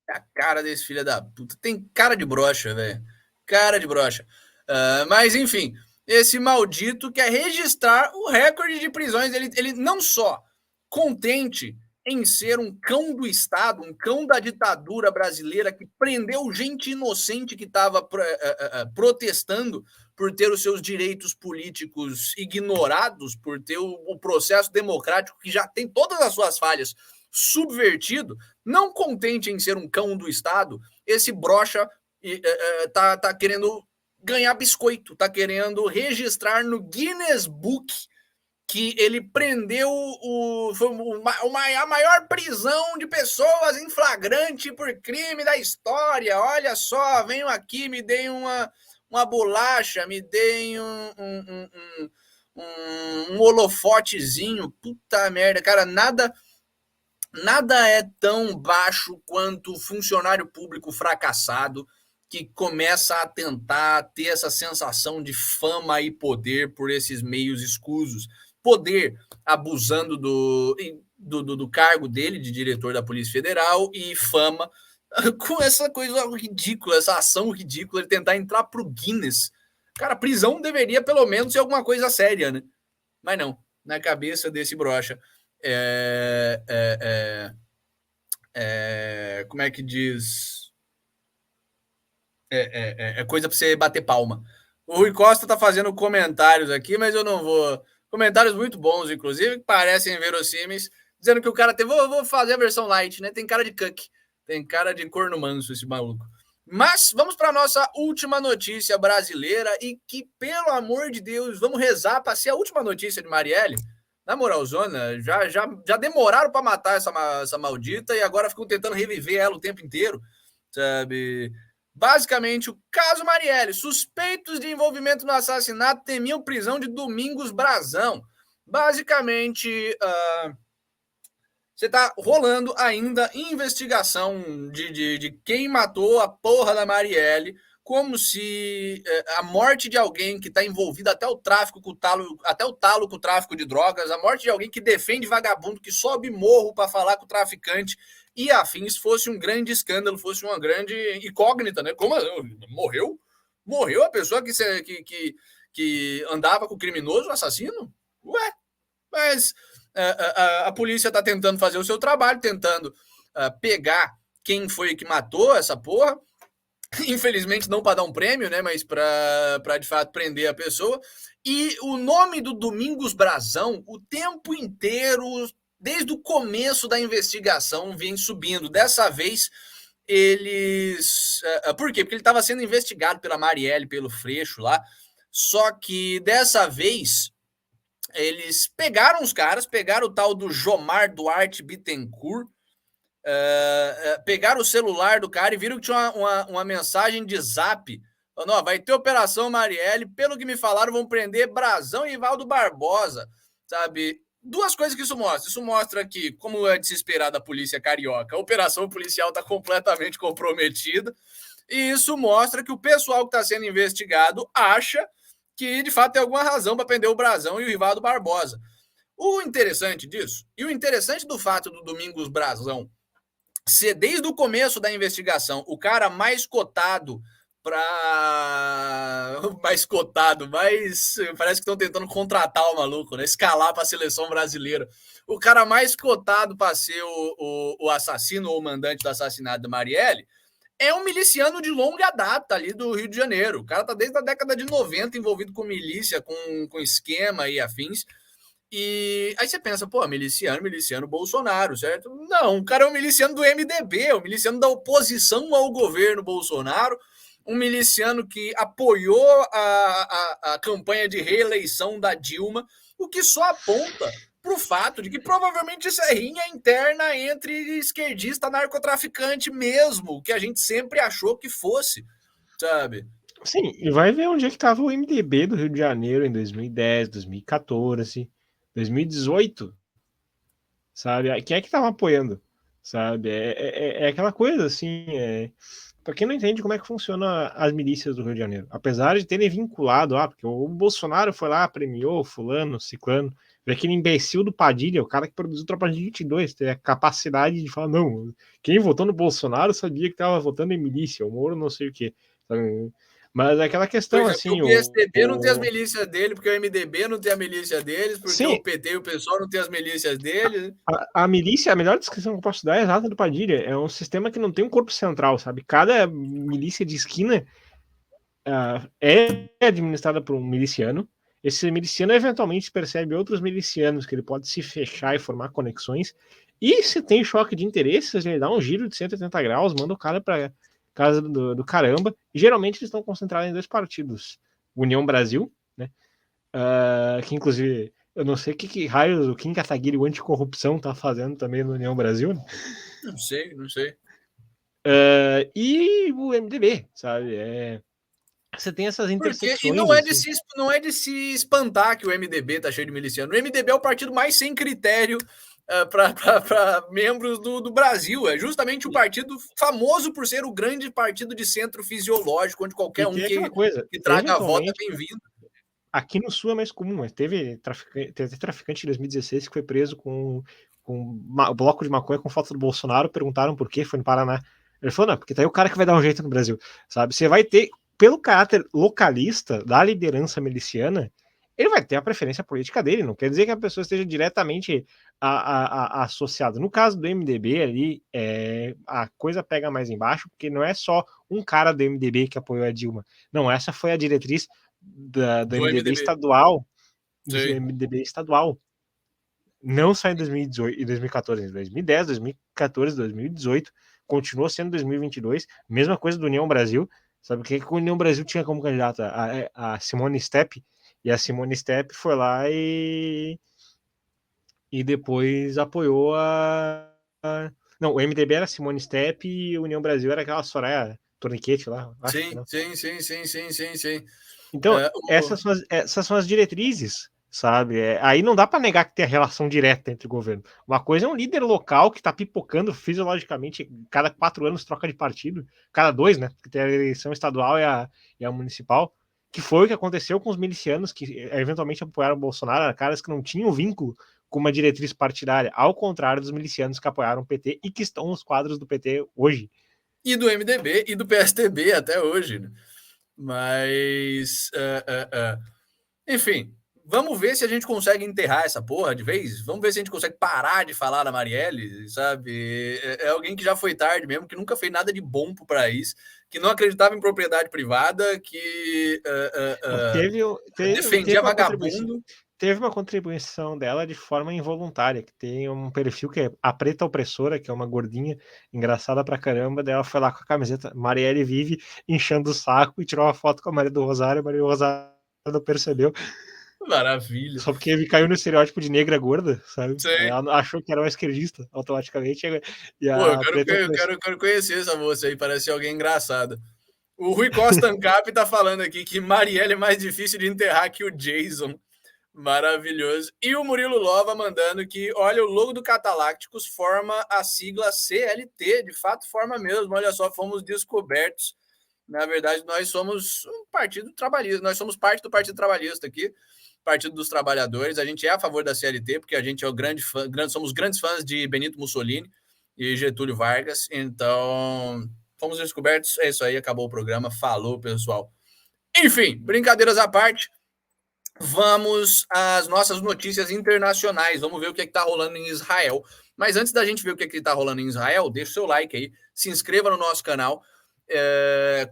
A cara desse filho da puta. Tem cara de broxa, velho. Cara de broxa. Mas, enfim, esse maldito quer registrar o recorde de prisões. Ele não só contente em ser um cão do Estado, um cão da ditadura brasileira que prendeu gente inocente que estava protestando por ter os seus direitos políticos ignorados, por ter o processo democrático que já tem todas as suas falhas subvertido, não contente em ser um cão do Estado, esse broxa tá querendo ganhar biscoito, tá querendo registrar no Guinness Book que ele prendeu a maior prisão de pessoas em flagrante por crime da história. Olha só, venho aqui, me deem uma bolacha, me deem um holofotezinho. Puta merda, cara, nada é tão baixo quanto funcionário público fracassado que começa a tentar ter essa sensação de fama e poder por esses meios escusos. Poder abusando do cargo dele de diretor da Polícia Federal e fama com essa coisa ridícula, essa ação ridícula de tentar entrar pro Guinness. Cara, prisão deveria pelo menos ser alguma coisa séria, né? Mas não, na cabeça desse brocha. Como é que diz? É coisa para você bater palma. O Rui Costa tá fazendo comentários aqui, mas eu não vou. Comentários muito bons, inclusive, que parecem verossímeis, dizendo que o cara tem. Vou fazer a versão light, né? Tem cara de cuck, tem cara de corno manso esse maluco. Mas vamos para a nossa última notícia brasileira e que, pelo amor de Deus, vamos rezar para ser a última notícia de Marielle. Na moralzona, já demoraram para matar essa maldita e agora ficam tentando reviver ela o tempo inteiro, sabe? Basicamente, o caso Marielle. Suspeitos de envolvimento no assassinato temiam prisão de Domingos Brazão. Basicamente, você tá rolando ainda investigação de quem matou a porra da Marielle, como se a morte de alguém que está envolvido até o talo com o tráfico de drogas, a morte de alguém que defende vagabundo, que sobe morro para falar com o traficante e afins, fosse um grande escândalo, fosse uma grande incógnita, né? Como morreu? Morreu a pessoa que andava com o criminoso, o assassino? Ué, mas A polícia está tentando fazer o seu trabalho, tentando pegar quem foi que matou essa porra. Infelizmente não para dar um prêmio, né, mas para de fato prender a pessoa. E o nome do Domingos Brazão, o tempo inteiro, desde o começo da investigação, vem subindo. Dessa vez, eles... Por quê? Porque ele estava sendo investigado pela Marielle, pelo Freixo lá. Só que dessa vez, eles pegaram os caras, pegaram o tal do Jomar Duarte Bittencourt, pegaram o celular do cara e viram que tinha uma mensagem de zap falando, ó, vai ter Operação Marielle, pelo que me falaram, vão prender Brazão e Ivaldo Barbosa, sabe? Duas coisas que isso mostra. Isso mostra que, como é de se esperar da polícia carioca, a operação policial está completamente comprometida, e isso mostra que o pessoal que está sendo investigado acha que, de fato, tem alguma razão para prender o Brazão e o Ivaldo Barbosa. O interessante disso, e o interessante do fato do Domingos Brazão ser, desde o começo da investigação, o cara mais cotado para... mais cotado, mas parece que estão tentando contratar o maluco, né? Escalar para a seleção brasileira. O cara mais cotado para ser o assassino ou o mandante do assassinato da Marielle é um miliciano de longa data ali do Rio de Janeiro. O cara tá desde a década de 90 envolvido com milícia, com esquema e afins. E aí você pensa, pô, miliciano Bolsonaro, certo? Não, o cara é um miliciano do MDB, um miliciano da oposição ao governo Bolsonaro, um miliciano que apoiou a campanha de reeleição da Dilma, o que só aponta para o fato de que provavelmente isso é rinha interna entre esquerdista e narcotraficante mesmo, que a gente sempre achou que fosse, sabe? Sim, e vai ver onde é que estava o MDB do Rio de Janeiro em 2010, 2014, 2018, sabe? Quem é que estava apoiando, sabe? É aquela coisa, assim, para quem não entende como é que funciona as milícias do Rio de Janeiro, apesar de terem vinculado, porque o Bolsonaro foi lá, premiou fulano, ciclano, aquele imbecil do Padilha, o cara que produziu Tropa de 22, teve a capacidade de falar, não, quem votou no Bolsonaro sabia que estava votando em milícia, o Moro não sei o que, sabe? Mas é aquela questão, assim... O PSDB não tem as milícias dele, porque o MDB não tem a milícia deles, porque Sim, o PT e o PSOL não tem as milícias deles. a milícia, a melhor descrição que eu posso dar é exata do Padilha. É um sistema que não tem um corpo central, sabe? Cada milícia de esquina é administrada por um miliciano. Esse miliciano eventualmente percebe outros milicianos que ele pode se fechar e formar conexões. E se tem choque de interesses, ele dá um giro de 180 graus, manda o cara para casa do caramba. E geralmente eles estão concentrados em dois partidos: União Brasil, né? Que inclusive eu não sei que raios o Kim Kataguiri, o anticorrupção, tá fazendo também no União Brasil, né? Não sei, não sei. E o MDB, sabe? Você tem essas intersecções. E não é de se espantar que o MDB tá cheio de miliciano. O MDB é o partido mais sem critério para membros do Brasil. É justamente o partido famoso por ser o grande partido de centro fisiológico, onde qualquer um que traga a voto é bem-vindo. Aqui no Sul é mais comum, mas teve traficante em 2016 que foi preso com o bloco de maconha com foto do Bolsonaro, perguntaram por quê, foi no Paraná. Ele falou, não, porque tá aí o cara que vai dar um jeito no Brasil, sabe? Você vai ter, pelo caráter localista da liderança miliciana, ele vai ter a preferência política dele, não quer dizer que a pessoa esteja diretamente associada. No caso do MDB ali, a coisa pega mais embaixo, porque não é só um cara do MDB que apoiou a Dilma. Não, essa foi a diretriz do MDB estadual, do MDB estadual. Não só em 2018 e 2014, em 2010, 2014, 2018, continuou sendo 2022, mesma coisa do União Brasil. Sabe o que o União Brasil tinha como candidata? A Simone Steppe, e a Simone Steppe foi lá e depois apoiou Não, o MDB era Simone Steppe e a União Brasil era aquela Soraya Torniquete lá. Sim. Então, essas são as diretrizes, sabe? Aí não dá para negar que tem a relação direta entre o governo. Uma coisa é um líder local que está pipocando fisiologicamente, cada 4 anos troca de partido, cada 2, né? Porque tem a eleição estadual e a municipal, que foi o que aconteceu com os milicianos que eventualmente apoiaram o Bolsonaro, caras que não tinham vínculo com uma diretriz partidária, ao contrário dos milicianos que apoiaram o PT e que estão nos quadros do PT hoje. E do MDB e do PSDB até hoje, né? Mas, enfim, Vamos ver se a gente consegue enterrar essa porra de vez. Vamos ver se a gente consegue parar de falar da Marielle, sabe? É alguém que já foi tarde mesmo, que nunca fez nada de bom pro país, que não acreditava em propriedade privada, que defendia vagabundo. Teve uma contribuição dela de forma involuntária, que tem um perfil que é a Preta Opressora, que é uma gordinha engraçada pra caramba, daí ela foi lá com a camiseta Marielle Vive, enchendo o saco e tirou uma foto com a Maria do Rosário, a Maria do Rosário não percebeu. Maravilha. Só porque ele caiu no estereótipo de negra gorda, sabe? Ela achou que era uma esquerdista, automaticamente. E Pô, eu quero conhecer essa moça aí, parece alguém engraçada. O Rui Costa Ancap tá falando aqui que Marielle é mais difícil de enterrar que o Jason. Maravilhoso. E o Murilo Lova mandando que, olha, o logo do Catalácticos forma a sigla CLT, de fato forma mesmo, olha só, fomos descobertos. Na verdade, nós somos um partido trabalhista, nós somos parte do Partido Trabalhista aqui, Partido dos Trabalhadores, a gente é a favor da CLT, porque a gente é o somos grandes fãs de Benito Mussolini e Getúlio Vargas, então fomos descobertos, é isso aí, acabou o programa, falou, pessoal. Enfim, brincadeiras à parte, vamos às nossas notícias internacionais. Vamos ver o que está rolando em Israel. Mas antes da gente ver o que está rolando em Israel, deixa o seu like aí, se inscreva no nosso canal,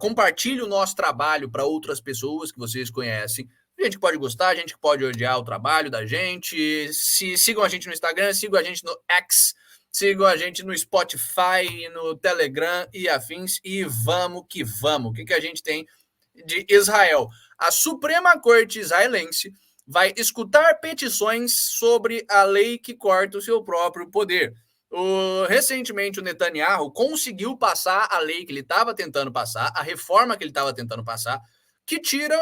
compartilhe o nosso trabalho para outras pessoas que vocês conhecem. A gente pode gostar, a gente pode odiar o trabalho da gente. Sigam a gente no Instagram, sigam a gente no X, sigam a gente no Spotify, no Telegram e afins. E vamos que vamos. O que a gente tem de Israel? A Suprema Corte israelense vai escutar petições sobre a lei que corta o seu próprio poder. Recentemente, o Netanyahu conseguiu passar a lei que ele estava tentando passar, a reforma que ele estava tentando passar, que tira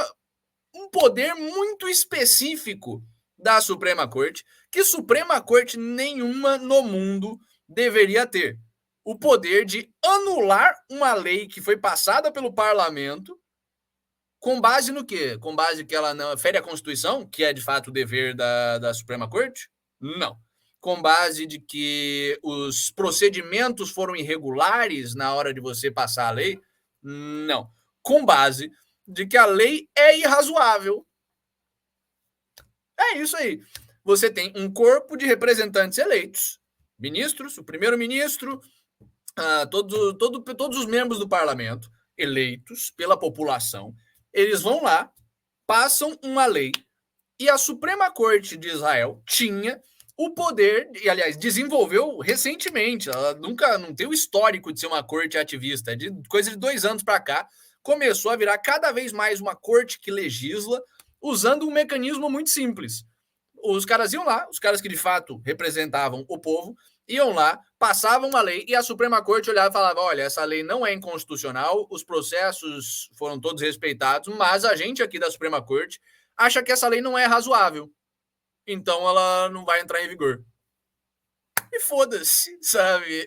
um poder muito específico da Suprema Corte, que Suprema Corte nenhuma no mundo deveria ter. O poder de anular uma lei que foi passada pelo parlamento. Com base no quê? Com base que ela não fere a Constituição, que é de fato o dever da Suprema Corte? Não. Com base de que os procedimentos foram irregulares na hora de você passar a lei? Não. Com base de que a lei é irrazoável. É isso aí. Você tem um corpo de representantes eleitos, ministros, o primeiro-ministro, todos os membros do parlamento eleitos pela população. Eles vão lá, passam uma lei, e a Suprema Corte de Israel tinha o poder, e aliás, desenvolveu recentemente, ela nunca não tem o histórico de ser uma corte ativista, de coisa de 2 anos para cá, começou a virar cada vez mais uma corte que legisla, usando um mecanismo muito simples. Os caras iam lá, os caras que de fato representavam o povo, iam lá, passavam uma lei e a Suprema Corte olhava e falava, olha, essa lei não é inconstitucional, os processos foram todos respeitados, mas a gente aqui da Suprema Corte acha que essa lei não é razoável. Então ela não vai entrar em vigor. E foda-se, sabe?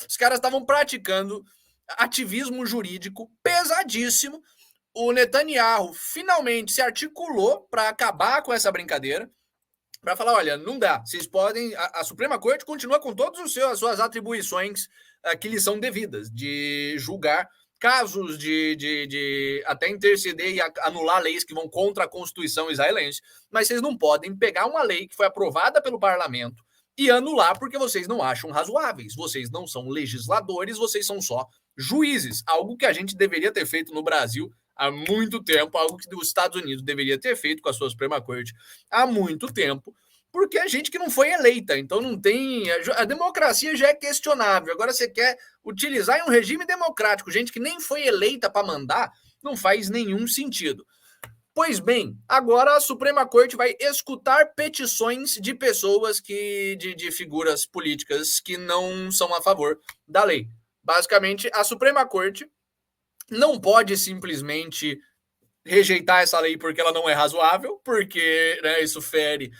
Os caras estavam praticando ativismo jurídico pesadíssimo. O Netanyahu finalmente se articulou para acabar com essa brincadeira, para falar, olha, não dá, vocês podem, a Suprema Corte continua com todas as suas atribuições que lhes são devidas, de julgar casos, de até interceder e anular leis que vão contra a Constituição israelense, mas vocês não podem pegar uma lei que foi aprovada pelo parlamento e anular porque vocês não acham razoáveis, vocês não são legisladores, vocês são só juízes, algo que a gente deveria ter feito no Brasil há muito tempo, algo que os Estados Unidos deveria ter feito com a sua Suprema Corte há muito tempo, porque é gente que não foi eleita, então não tem... A democracia já é questionável, agora você quer utilizar em um regime democrático gente que nem foi eleita para mandar, não faz nenhum sentido. Pois bem, agora a Suprema Corte vai escutar petições de pessoas de figuras políticas que não são a favor da lei. Basicamente, a Suprema Corte não pode simplesmente rejeitar essa lei porque ela não é razoável, porque isso fere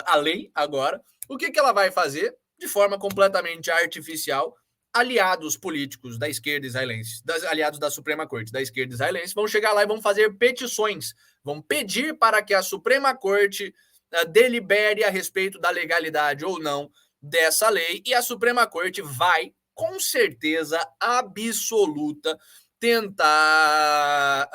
a lei agora. O que ela vai fazer? De forma completamente artificial, aliados políticos da esquerda israelense, aliados da Suprema Corte da esquerda israelense, vão chegar lá e vão fazer petições, vão pedir para que a Suprema Corte delibere a respeito da legalidade ou não dessa lei, e a Suprema Corte vai, com certeza absoluta, tentar,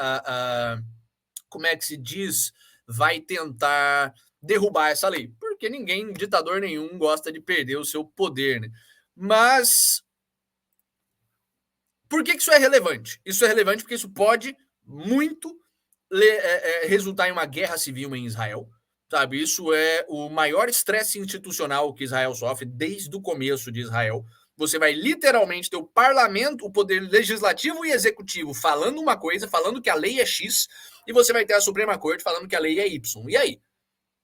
como é que se diz, vai tentar derrubar essa lei, porque ninguém, ditador nenhum, gosta de perder o seu poder, né? Mas por que isso é relevante? Isso é relevante porque isso pode muito resultar em uma guerra civil em Israel, sabe? Isso é o maior estresse institucional que Israel sofre desde o começo de Israel. Você vai literalmente ter o parlamento, o poder legislativo e executivo falando uma coisa, falando que a lei é X, e você vai ter a Suprema Corte falando que a lei é Y. E aí?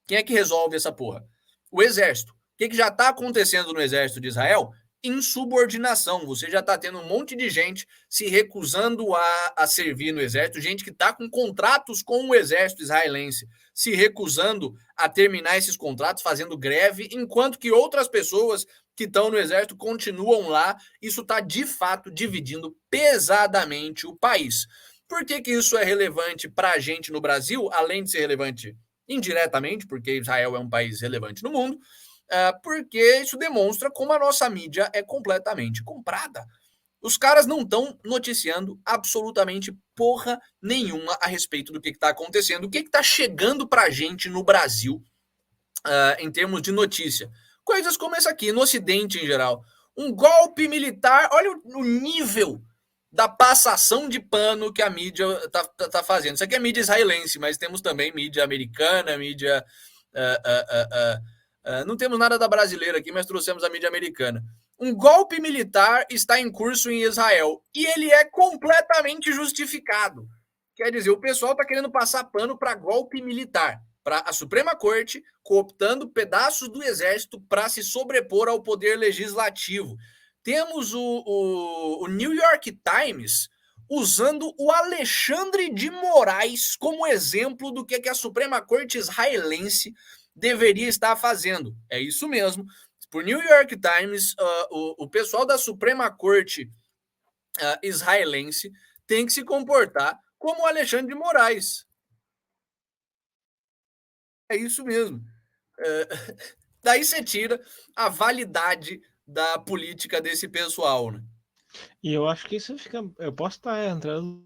Quem é que resolve essa porra? O exército. O que já está acontecendo no exército de Israel? Insubordinação. Você já está tendo um monte de gente se recusando a servir no exército, gente que está com contratos com o exército israelense, se recusando a terminar esses contratos, fazendo greve, enquanto que outras pessoas que estão no exército continuam lá. Isso está, de fato, dividindo pesadamente o país. Por que isso é relevante para a gente no Brasil, além de ser relevante indiretamente, porque Israel é um país relevante no mundo, porque isso demonstra como a nossa mídia é completamente comprada. Os caras não estão noticiando absolutamente porra nenhuma a respeito do que está acontecendo, o que está chegando para a gente no Brasil em termos de notícia. Coisas como essa aqui, no Ocidente em geral. Um golpe militar, olha o nível da passação de pano que a mídia tá fazendo. Isso aqui é mídia israelense, mas temos também mídia americana, mídia... não temos nada da brasileira aqui, mas trouxemos a mídia americana. Um golpe militar está em curso em Israel e ele é completamente justificado. Quer dizer, o pessoal está querendo passar pano para golpe militar, para a Suprema Corte cooptando pedaços do exército para se sobrepor ao poder legislativo. Temos o New York Times usando o Alexandre de Moraes como exemplo do que a Suprema Corte israelense deveria estar fazendo. É isso mesmo. Por New York Times, o pessoal da Suprema Corte israelense tem que se comportar como o Alexandre de Moraes. É isso mesmo. Daí você tira a validade da política desse pessoal, né? E eu acho que isso fica... Eu posso estar entrando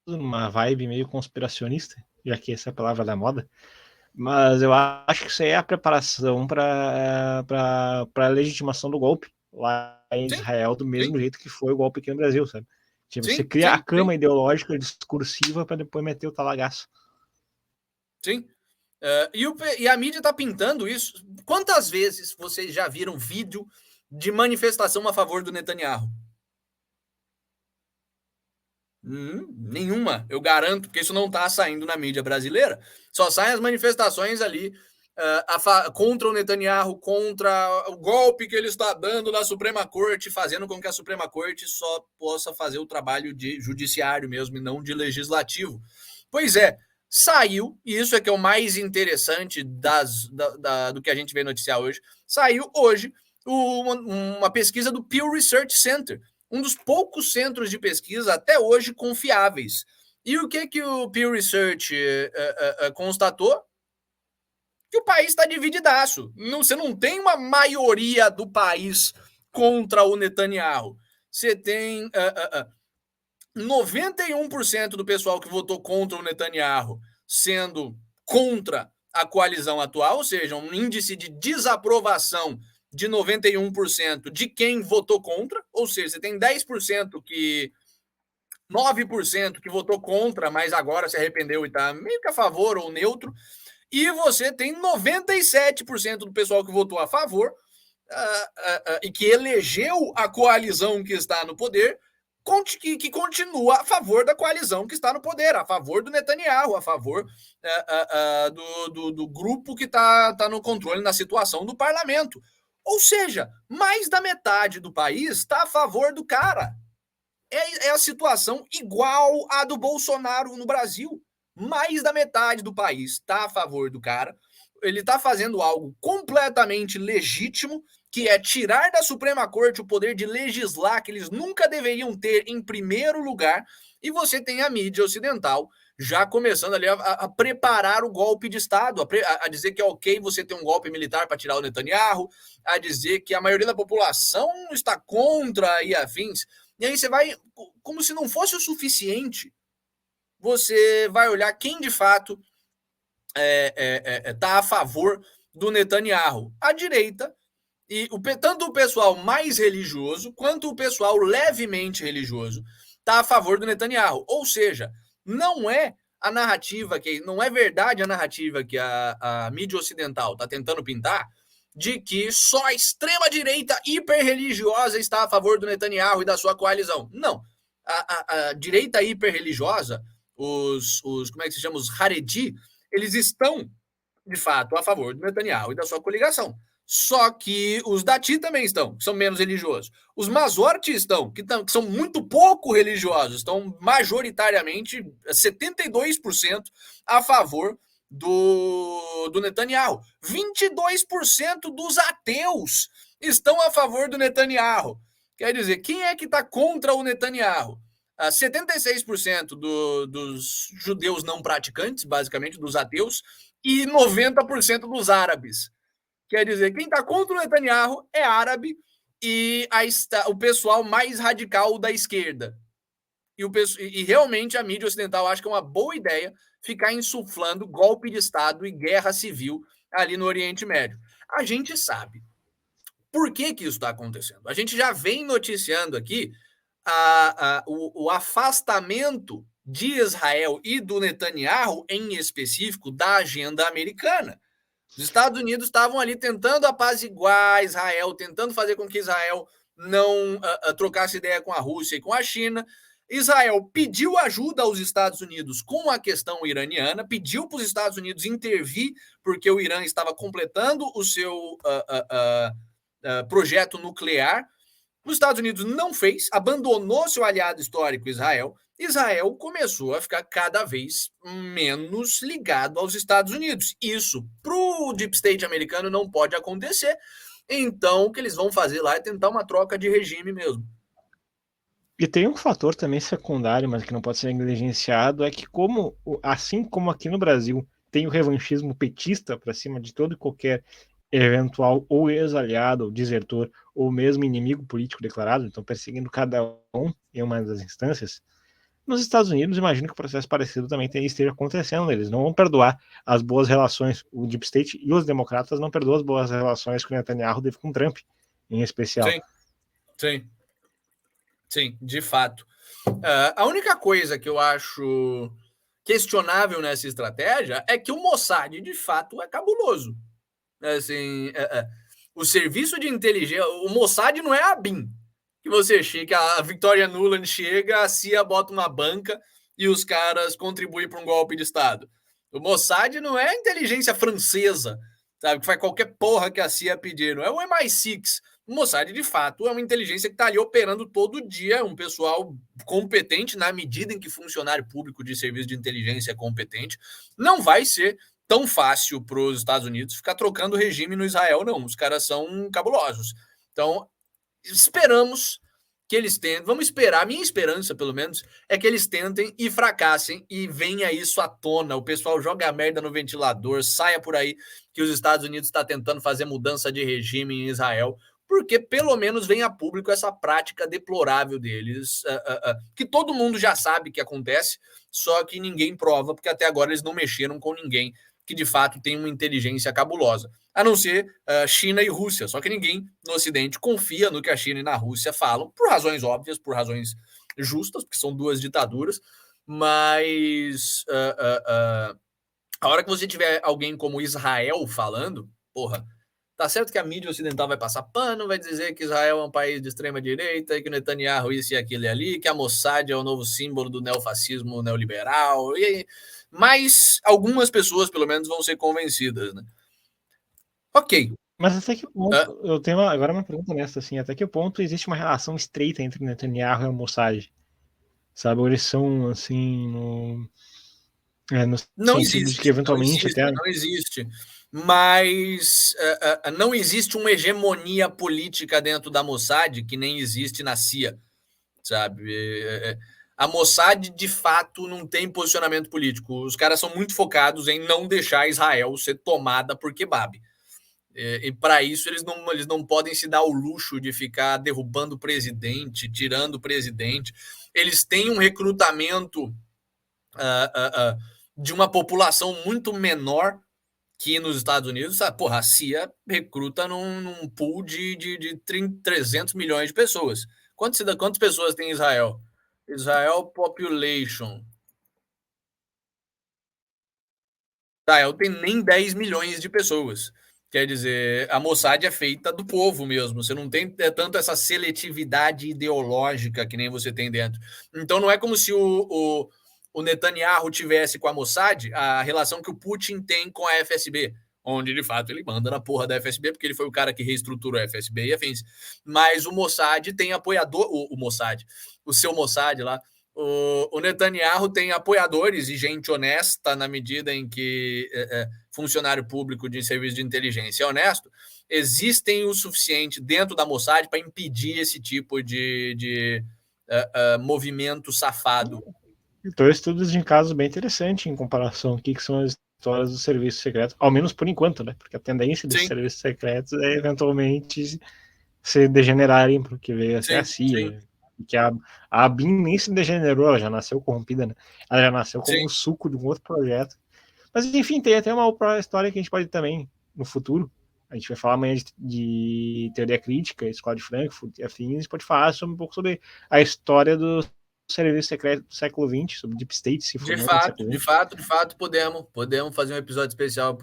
numa vibe meio conspiracionista, já que essa é a palavra da moda, mas eu acho que isso aí é a preparação para a legitimação do golpe lá em Israel, do mesmo jeito que foi o golpe aqui no Brasil, sabe? Tipo, você cria a cama ideológica discursiva para depois meter o talagaço. Sim. E a mídia está pintando isso. Quantas vezes vocês já viram vídeo de manifestação a favor do Netanyahu? Nenhuma, eu garanto, porque isso não está saindo na mídia brasileira. Só saem as manifestações ali contra o Netanyahu, contra o golpe que ele está dando na Suprema Corte, fazendo com que a Suprema Corte só possa fazer o trabalho de judiciário mesmo e não de legislativo. Pois é, saiu, e isso é que é o mais interessante do que a gente vê noticiar hoje, saiu hoje uma pesquisa do Pew Research Center, um dos poucos centros de pesquisa até hoje confiáveis. E o que o Pew Research constatou? Que o país está divididaço. Você não tem uma maioria do país contra o Netanyahu. Você tem 91% do pessoal que votou contra o Netanyahu sendo contra a coalizão atual, ou seja, um índice de desaprovação de 91% de quem votou contra, ou seja, você tem 10% que 9% que votou contra, mas agora se arrependeu e está meio que a favor ou neutro, e você tem 97% do pessoal que votou a favor e que elegeu a coalizão que está no poder, que continua a favor da coalizão que está no poder, a favor do Netanyahu, a favor do grupo que está no controle, na situação do parlamento. Ou seja, mais da metade do país está a favor do cara. É a situação igual à do Bolsonaro no Brasil. Mais da metade do país está a favor do cara. Ele está fazendo algo completamente legítimo, que é tirar da Suprema Corte o poder de legislar, que eles nunca deveriam ter em primeiro lugar. E você tem a mídia ocidental já começando ali a preparar o golpe de Estado, a dizer que é ok você ter um golpe militar para tirar o Netanyahu, a dizer que a maioria da população está contra e afins. E aí você vai, como se não fosse o suficiente, você vai olhar quem de fato está a favor do Netanyahu. A direita, e tanto o pessoal mais religioso quanto o pessoal levemente religioso está a favor do Netanyahu. Ou seja, não é a narrativa não é verdade a narrativa que a mídia ocidental está tentando pintar de que só a extrema-direita hiperreligiosa está a favor do Netanyahu e da sua coalizão. Não. A direita hiperreligiosa, como é que se chama? Os Haredi, eles estão, de fato, a favor do Netanyahu e da sua coligação. Só que os Dati também estão, que são menos religiosos. Os Mazorti estão, que são muito pouco religiosos, estão majoritariamente 72% a favor do Netanyahu. 22% dos ateus estão a favor do Netanyahu. Quer dizer, quem é que está contra o Netanyahu? 76% dos judeus não praticantes, basicamente, dos ateus, e 90% dos árabes. Quer dizer, quem está contra o Netanyahu é árabe e o pessoal mais radical da esquerda. E realmente a mídia ocidental acha que é uma boa ideia ficar insuflando golpe de Estado e guerra civil ali no Oriente Médio. A gente sabe. Por que isso está acontecendo? A gente já vem noticiando aqui o afastamento de Israel e do Netanyahu, em específico, da agenda americana. Os Estados Unidos estavam ali tentando apaziguar Israel, tentando fazer com que Israel não trocasse ideia com a Rússia e com a China. Israel pediu ajuda aos Estados Unidos com a questão iraniana, pediu para os Estados Unidos intervir, porque o Irã estava completando o seu projeto nuclear. Os Estados Unidos não fez, abandonou seu aliado histórico, Israel. Israel começou a ficar cada vez menos ligado aos Estados Unidos. Isso, para o Deep State americano, não pode acontecer. Então, o que eles vão fazer lá é tentar uma troca de regime mesmo. E tem um fator também secundário, mas que não pode ser negligenciado, é que assim como aqui no Brasil tem o revanchismo petista para cima de todo e qualquer eventual ou ex-aliado, ou desertor, ou mesmo inimigo político declarado, então perseguindo cada um em uma das instâncias, nos Estados Unidos, imagino que o processo parecido também esteja acontecendo. Eles não vão perdoar as boas relações, o Deep State e os democratas não perdoam as boas relações que o Netanyahu teve com o Trump, em especial. Sim, de fato. A única coisa que eu acho questionável nessa estratégia é que o Mossad, de fato, é cabuloso. Assim, o serviço de inteligência, o Mossad não é a BIM, que você chega, a Victoria Nuland chega, a CIA bota uma banca e os caras contribuem para um golpe de Estado. O Mossad não é a inteligência francesa, sabe, que faz qualquer porra que a CIA pedir, não é o MI6. O Mossad, de fato, é uma inteligência que está ali operando todo dia, um pessoal competente na medida em que funcionário público de serviço de inteligência é competente. Não vai ser tão fácil para os Estados Unidos ficar trocando regime no Israel, não. Os caras são cabulosos. Então, esperamos que eles tentem, vamos esperar, a minha esperança, pelo menos, é que eles tentem e fracassem e venha isso à tona, o pessoal joga a merda no ventilador, saia por aí que os Estados Unidos está tentando fazer mudança de regime em Israel, porque pelo menos vem a público essa prática deplorável deles, que todo mundo já sabe que acontece, só que ninguém prova, porque até agora eles não mexeram com ninguém que de fato tem uma inteligência cabulosa, a não ser China e Rússia. Só que ninguém no Ocidente confia no que a China e na Rússia falam, por razões óbvias, por razões justas, porque são duas ditaduras, mas a hora que você tiver alguém como Israel falando, porra, tá certo que a mídia ocidental vai passar pano, vai dizer que Israel é um país de extrema direita, e que o Netanyahu isso e aquilo e ali, que a Mossad é o novo símbolo do neofascismo neoliberal, mas algumas pessoas, pelo menos, vão ser convencidas, né? Ok. Mas até que ponto, eu tenho agora uma pergunta nessa, assim, até que ponto existe uma relação estreita entre Netanyahu e a Mossad? Sabe, eles são, assim, no não sentido existe, de que eventualmente não existe. Mas não existe uma hegemonia política dentro da Mossad que nem existe na CIA, sabe? A Mossad, de fato, não tem posicionamento político. Os caras são muito focados em não deixar Israel ser tomada por kebab. E para isso eles não podem se dar o luxo de ficar derrubando o presidente, tirando o presidente. Eles têm um recrutamento de uma população muito menor que nos Estados Unidos, porra, a CIA recruta num pool de 300 milhões de pessoas. Quantas pessoas tem Israel? Israel Population. Israel tem nem 10 milhões de pessoas. Quer dizer, a Mossad é feita do povo mesmo. Você não tem tanto essa seletividade ideológica que nem você tem dentro. Então não é como se o Netanyahu tivesse com a Mossad a relação que o Putin tem com a FSB, onde de fato ele manda na porra da FSB, porque ele foi o cara que reestruturou a FSB e afins. Mas o Mossad tem apoiador, o Mossad, o seu Mossad lá, o Netanyahu tem apoiadores e gente honesta na medida em que funcionário público de serviço de inteligência é honesto, existem o suficiente dentro da Mossad para impedir esse tipo de movimento safado. Então, estudos de casos bem interessantes em comparação ao que são as histórias dos serviços secretos, ao menos por enquanto, né? Porque a tendência dos serviços secretos é eventualmente se degenerarem, porque veio a ser a CIA. Que a ABIN nem se degenerou, ela já nasceu corrompida, né? Ela já nasceu como um suco de um outro projeto. Mas, enfim, tem até uma outra história que a gente pode também, no futuro, a gente vai falar amanhã de teoria crítica, escola de Frankfurt e afins, a gente pode falar um pouco sobre a história do serviço secreto do século XX, sobre Deep State se formando no século XX. De fato, podemos fazer um episódio especial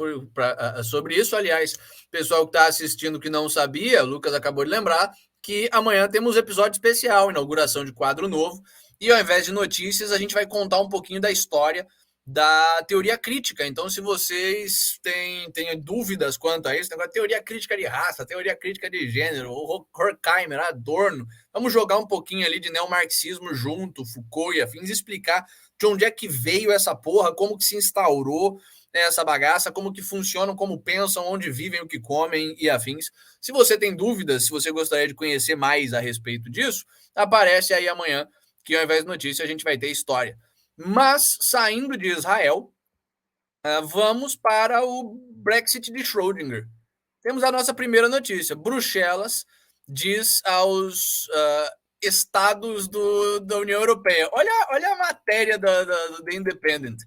sobre isso. Aliás, pessoal que está assistindo que não sabia, o Lucas acabou de lembrar, que amanhã temos episódio especial, inauguração de quadro novo, e ao invés de notícias, a gente vai contar um pouquinho da história da teoria crítica. Então, se vocês têm dúvidas quanto a isso, tem a teoria crítica de raça, teoria crítica de gênero, o Horkheimer, Adorno, vamos jogar um pouquinho ali de neomarxismo junto, Foucault e afins, explicar de onde é que veio essa porra, como que se instaurou essa bagaça, como que funcionam, como pensam, onde vivem, o que comem e afins. Se você tem dúvidas, se você gostaria de conhecer mais a respeito disso, aparece aí amanhã, que ao invés de notícia, a gente vai ter história. Mas, saindo de Israel, vamos para o Brexit de Schrödinger. Temos a nossa primeira notícia. Bruxelas diz aos estados da União Europeia. Olha a matéria da The Independent.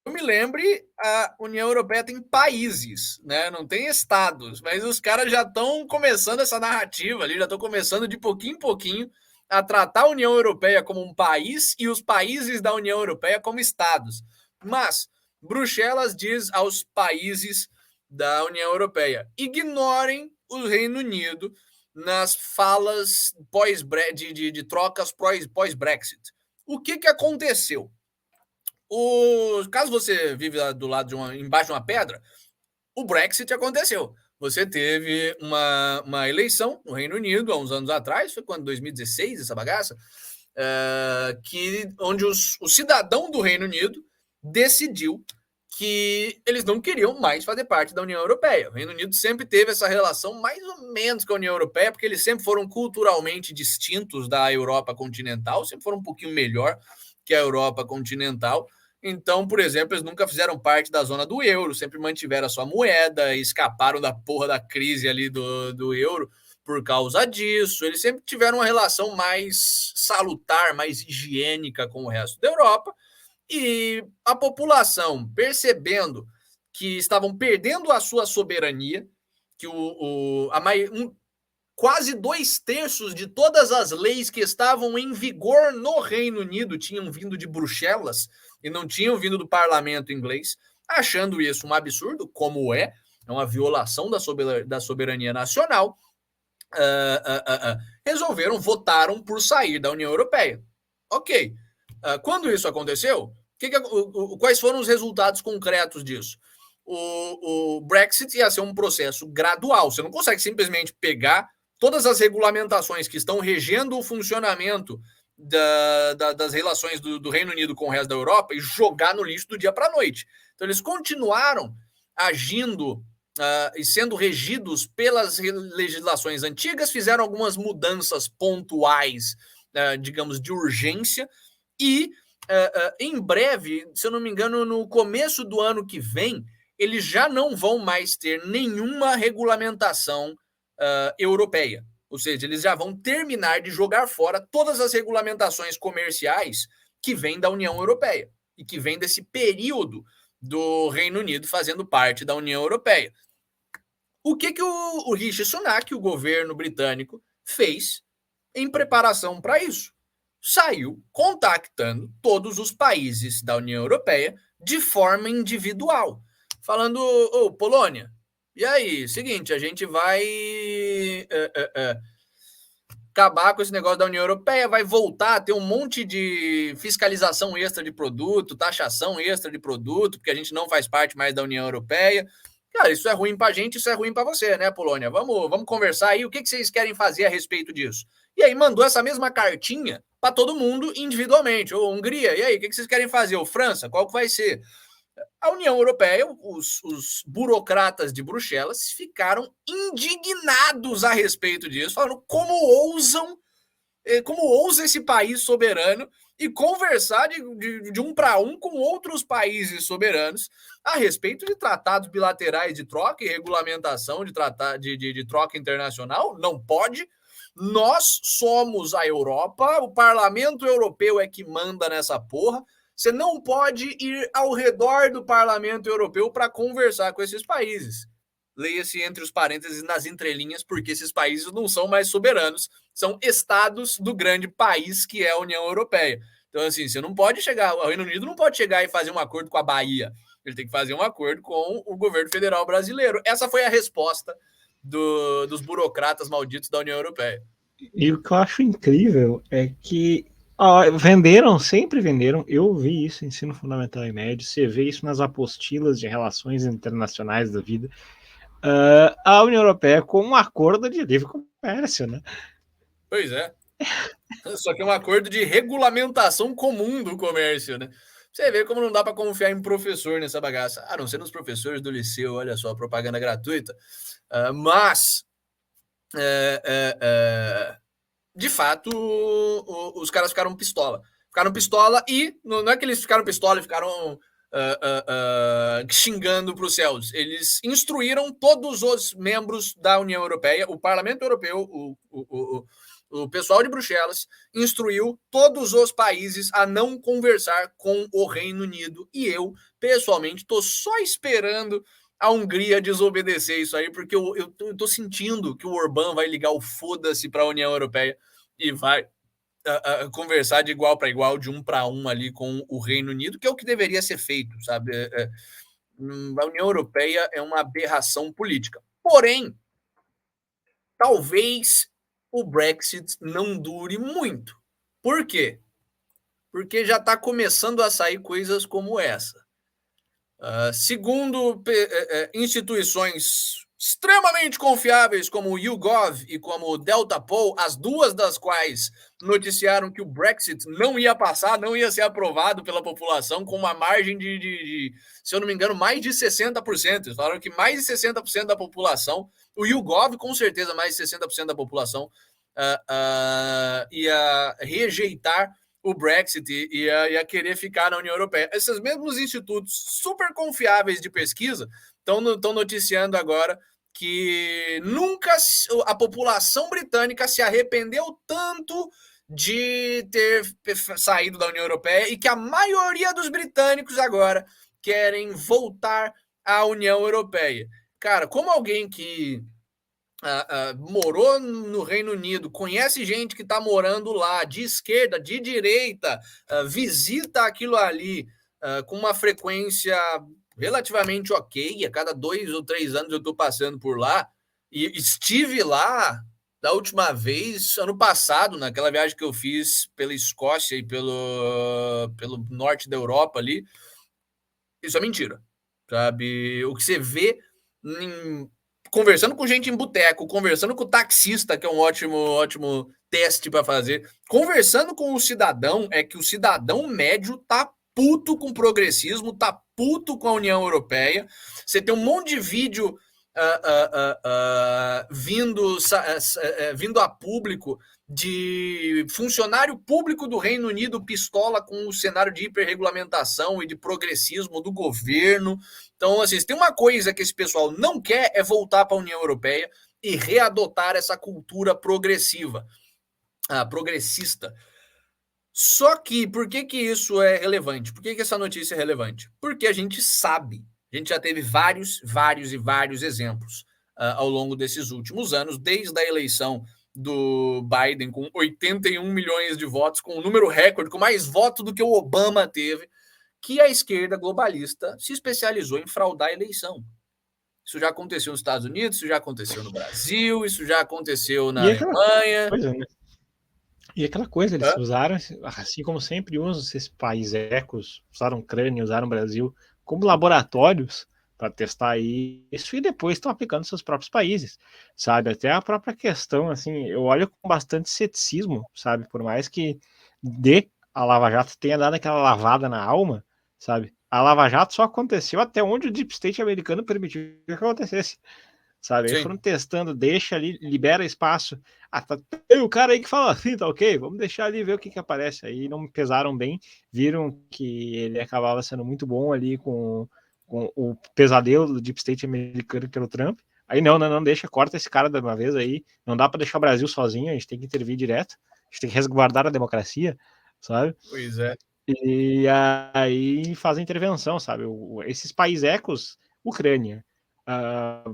Eu me lembre, a União Europeia tem países, né? Não tem estados, mas os caras já estão começando essa narrativa ali, já estão começando de pouquinho em pouquinho a tratar a União Europeia como um país e os países da União Europeia como estados. Mas Bruxelas diz aos países da União Europeia: ignorem o Reino Unido nas falas de trocas pós-Brexit. O que aconteceu? Caso você vive do lado embaixo de uma pedra, o Brexit aconteceu. Você teve uma eleição no Reino Unido há uns anos atrás, foi quando 2016 essa bagaça, onde o cidadão do Reino Unido decidiu que eles não queriam mais fazer parte da União Europeia. O Reino Unido sempre teve essa relação mais ou menos com a União Europeia, porque eles sempre foram culturalmente distintos da Europa continental, sempre foram um pouquinho melhor que a Europa continental. Então, por exemplo, eles nunca fizeram parte da zona do euro, sempre mantiveram a sua moeda, escaparam da porra da crise ali do euro por causa disso. Eles sempre tiveram uma relação mais salutar, mais higiênica com o resto da Europa. E a população, percebendo que estavam perdendo a sua soberania, que quase 2/3 de todas as leis que estavam em vigor no Reino Unido tinham vindo de Bruxelas e não tinham vindo do parlamento inglês, achando isso um absurdo, como é uma violação da soberania nacional, votaram por sair da União Europeia. Ok. Quando isso aconteceu, quais foram os resultados concretos disso? O Brexit ia ser um processo gradual. Você não consegue simplesmente pegar todas as regulamentações que estão regendo o funcionamento das relações do Reino Unido com o resto da Europa e jogar no lixo do dia para a noite. Então, eles continuaram agindo e sendo regidos pelas legislações antigas, fizeram algumas mudanças pontuais, digamos, de urgência, e em breve, se eu não me engano, no começo do ano que vem, eles já não vão mais ter nenhuma regulamentação europeia. Ou seja, eles já vão terminar de jogar fora todas as regulamentações comerciais que vêm da União Europeia. e que vem desse período do Reino Unido fazendo parte da União Europeia. O que o Rishi Sunak, o governo britânico, fez em preparação para isso? Saiu contactando todos os países da União Europeia de forma individual, falando, Polônia, e aí, seguinte, a gente vai acabar com esse negócio da União Europeia, vai voltar a ter um monte de fiscalização extra de produto, taxação extra de produto, porque a gente não faz parte mais da União Europeia. Cara, isso é ruim para a gente, isso é ruim para você, né, Polônia? Vamos conversar aí, o que vocês querem fazer a respeito disso? E aí mandou essa mesma cartinha para todo mundo individualmente. Ô, Hungria, e aí, o que vocês querem fazer? Ô, França, qual que vai ser? A União Europeia, os burocratas de Bruxelas ficaram indignados a respeito disso, falando como ousa esse país soberano e conversar de um para um com outros países soberanos a respeito de tratados bilaterais de troca e regulamentação de troca internacional. Não pode. Nós somos a Europa, o Parlamento Europeu é que manda nessa porra. Você não pode ir ao redor do Parlamento Europeu para conversar com esses países. Leia-se entre os parênteses nas entrelinhas, porque esses países não são mais soberanos, são estados do grande país que é a União Europeia. Então, assim, você não pode chegar, o Reino Unido não pode chegar e fazer um acordo com a Bahia. Ele tem que fazer um acordo com o governo federal brasileiro. Essa foi a resposta dos burocratas malditos da União Europeia. E o que eu acho incrível é que sempre venderam, eu vi isso em ensino fundamental e médio, você vê isso nas apostilas de relações internacionais da vida, a União Europeia com um acordo de livre comércio, né? Pois é. Só que é um acordo de regulamentação comum do comércio, né? Você vê como não dá para confiar em professor nessa bagaça. A não ser nos professores do liceu, olha só, propaganda gratuita. Mas de fato, os caras ficaram pistola. Ficaram pistola e não é que eles ficaram pistola e ficaram xingando para os céus. Eles instruíram todos os membros da União Europeia, o Parlamento Europeu, o pessoal de Bruxelas, instruiu todos os países a não conversar com o Reino Unido. E eu, pessoalmente, estou só esperando a Hungria desobedecer isso aí, porque eu tô sentindo que o Orbán vai ligar o foda-se para a União Europeia e vai conversar de igual para igual, de um para um ali com o Reino Unido, que é o que deveria ser feito, sabe? A União Europeia é uma aberração política. Porém, talvez o Brexit não dure muito. Por quê? Porque já está começando a sair coisas como essa. Segundo instituições extremamente confiáveis como o YouGov e como o Delta Poll, as duas das quais noticiaram que o Brexit não ia passar, não ia ser aprovado pela população com uma margem de se eu não me engano, mais de 60%. Eles falaram que mais de 60% da população, o YouGov com certeza mais de 60% da população ia rejeitar o Brexit e a querer ficar na União Europeia. Esses mesmos institutos super confiáveis de pesquisa estão noticiando agora que nunca a população britânica se arrependeu tanto de ter saído da União Europeia e que a maioria dos britânicos agora querem voltar à União Europeia. Cara, como alguém que morou no Reino Unido, conhece gente que está morando lá, de esquerda, de direita, visita aquilo ali com uma frequência relativamente ok, a cada 2 ou 3 anos eu estou passando por lá, e estive lá da última vez, ano passado, naquela viagem que eu fiz pela Escócia e pelo norte da Europa ali. Isso é mentira, sabe? O que você vê conversando com gente em boteco, conversando com o taxista, que é um ótimo teste para fazer, conversando com o cidadão, é que o cidadão médio tá puto com o progressismo, tá puto com a União Europeia. Você tem um monte de vídeo vindo a público de funcionário público do Reino Unido pistola com o cenário de hiperregulamentação e de progressismo do governo. Então, assim, se tem uma coisa que esse pessoal não quer é voltar para a União Europeia e readotar essa cultura progressiva, progressista. Só que, por que isso é relevante? Por que essa notícia é relevante? Porque a gente sabe, a gente já teve vários exemplos ao longo desses últimos anos, desde a eleição do Biden com 81 milhões de votos, com um número recorde, com mais votos do que o Obama teve, que a esquerda globalista se especializou em fraudar a eleição. Isso já aconteceu nos Estados Unidos, isso já aconteceu no Brasil, isso já aconteceu na Alemanha. Coisa, né? E aquela coisa, eles usaram, assim como sempre usam esses países, usaram Ucrânia, usaram Brasil como laboratórios para testar isso e depois estão aplicando nos seus próprios países, sabe? Até a própria questão, assim, eu olho com bastante ceticismo, sabe? Por mais que a Lava Jato tenha dado aquela lavada na alma, sabe? A Lava Jato só aconteceu até onde o Deep State americano permitiu que acontecesse, sabe? Aí foram testando, deixa ali, libera espaço. Tem o cara aí que fala assim, tá ok, vamos deixar ali ver o que aparece. Aí não pesaram bem, viram que ele acabava sendo muito bom ali com o pesadelo do Deep State americano pelo Trump. Aí não deixa, corta esse cara de uma vez aí. Não dá para deixar o Brasil sozinho, a gente tem que intervir direto, a gente tem que resguardar a democracia, sabe? Pois é. E aí fazem intervenção, sabe? Esses países Ucrânia,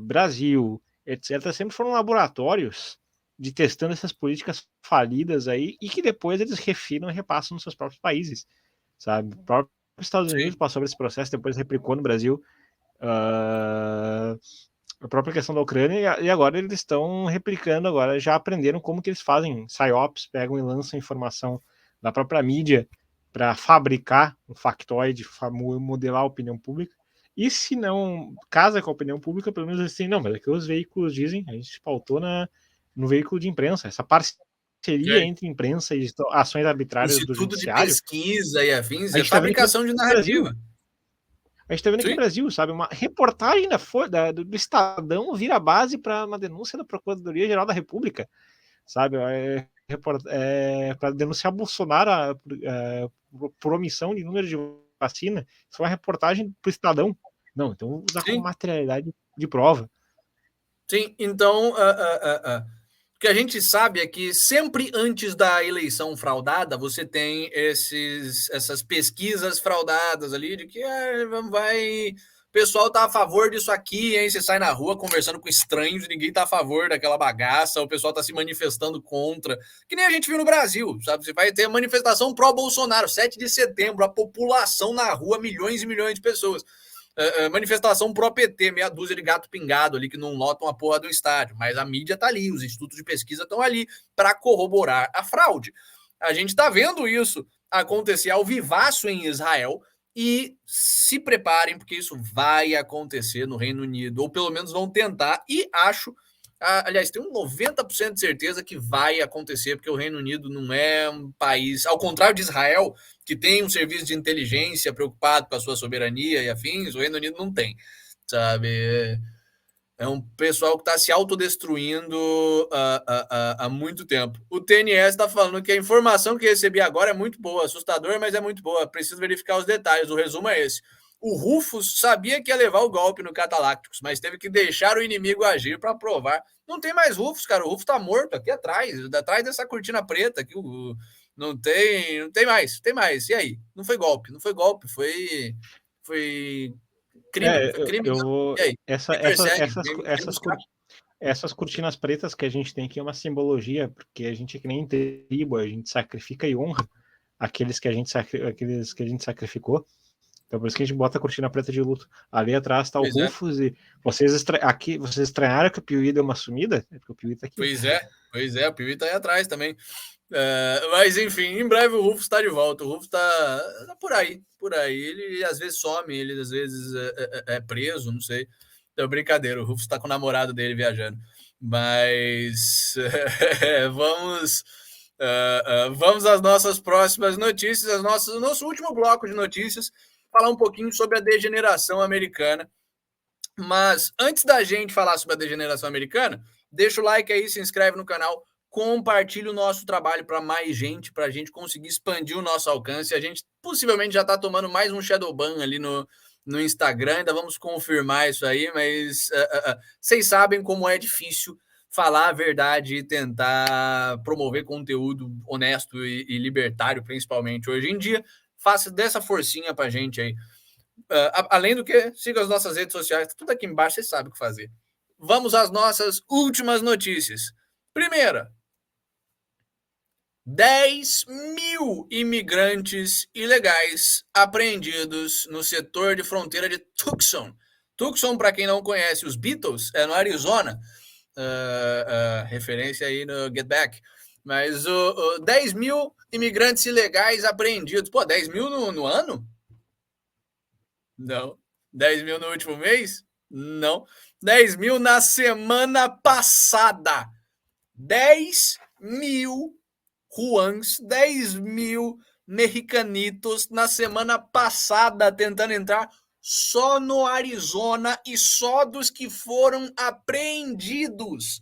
Brasil, etc., sempre foram laboratórios de testando essas políticas falidas aí e que depois eles refinam e repassam nos seus próprios países, sabe? O próprio Estados Unidos passou por esse processo, depois replicou no Brasil a própria questão da Ucrânia e agora eles estão replicando, agora já aprenderam como que eles fazem psyops, pegam e lançam informação da própria mídia para fabricar um factoide, modelar a opinião pública. E se não casa com a opinião pública, pelo menos assim, não, mas é que os veículos dizem, a gente pautou no veículo de imprensa, essa parceria entre imprensa e ações arbitrárias do judiciário. Instituto de pesquisa e afins, é fabricação de narrativa. A gente tá vendo aqui no Brasil, sabe? Uma reportagem do Estadão vira base para uma denúncia da Procuradoria-Geral da República, sabe? Para denunciar Bolsonaro por omissão de número de vacina. Isso é uma reportagem para o Estadão. Não, então vou usar como materialidade de prova. Sim, então o que a gente sabe é que sempre antes da eleição fraudada, você tem essas pesquisas fraudadas ali de que o pessoal tá a favor disso aqui, hein? Você sai na rua conversando com estranhos, ninguém tá a favor daquela bagaça, o pessoal tá se manifestando contra, que nem a gente viu no Brasil, sabe? Você vai ter manifestação pró-Bolsonaro, 7 de setembro, a população na rua, milhões e milhões de pessoas. Manifestação pró-PT, meia dúzia de gato pingado ali que não lotam a porra do estádio, mas a mídia tá ali, os institutos de pesquisa estão ali para corroborar a fraude. A gente tá vendo isso acontecer ao vivaço em Israel e se preparem porque isso vai acontecer no Reino Unido, ou pelo menos vão tentar, e acho, aliás, tenho 90% de certeza que vai acontecer, porque o Reino Unido não é um país, ao contrário de Israel, que tem um serviço de inteligência preocupado com a sua soberania e afins, o Reino Unido não tem, sabe? É um pessoal que está se autodestruindo há muito tempo. O TNS está falando que a informação que recebi agora é muito boa, assustador, mas é muito boa. Preciso verificar os detalhes. O resumo é esse. O Rufus sabia que ia levar o golpe no Catalacticos, mas teve que deixar o inimigo agir para provar. Não tem mais Rufus, cara. O Rufus está morto aqui atrás dessa cortina preta. Aqui, não tem mais. Tem mais. E aí? Não foi golpe, foi crime. Foi crime. E aí? Essas cortinas pretas que a gente tem aqui é uma simbologia, porque a gente é que nem tribo, a gente sacrifica e honra aqueles que a gente sacrificou. Então por isso que a gente bota a cortina preta de luto. Ali atrás está o Rufus e vocês estranharam que o Piuí deu uma sumida? É porque o Piuí tá aqui. Pois é, o Piuí tá aí atrás também. Mas enfim, em breve o Rufus está de volta. O Rufus tá por aí. Ele às vezes some, ele às vezes é preso, não sei. Então, brincadeira, o Rufus está com o namorado dele viajando. Mas vamos às nossas próximas notícias, nosso último bloco de notícias, falar um pouquinho sobre a degeneração americana. Mas antes da gente falar sobre a degeneração americana, deixa o like aí, se inscreve no canal, compartilha o nosso trabalho para mais gente, para a gente conseguir expandir o nosso alcance. A gente possivelmente já está tomando mais um Shadowban ali no Instagram, ainda vamos confirmar isso aí, mas vocês sabem como é difícil falar a verdade e tentar promover conteúdo honesto e libertário, principalmente hoje em dia. Faça dessa forcinha pra gente aí. Além do que, siga as nossas redes sociais, tudo aqui embaixo, você sabe o que fazer. Vamos às nossas últimas notícias. Primeira, 10.000 imigrantes ilegais apreendidos no setor de fronteira de Tucson. Tucson, para quem não conhece, os Beatles, é no Arizona. Referência aí no Get Back. Mas 10.000 imigrantes ilegais apreendidos. Pô, 10.000 no ano? Não. 10.000 no último mês? Não. 10.000 na semana passada. 10.000 Juans, 10.000 mexicanitos na semana passada tentando entrar só no Arizona e só dos que foram apreendidos.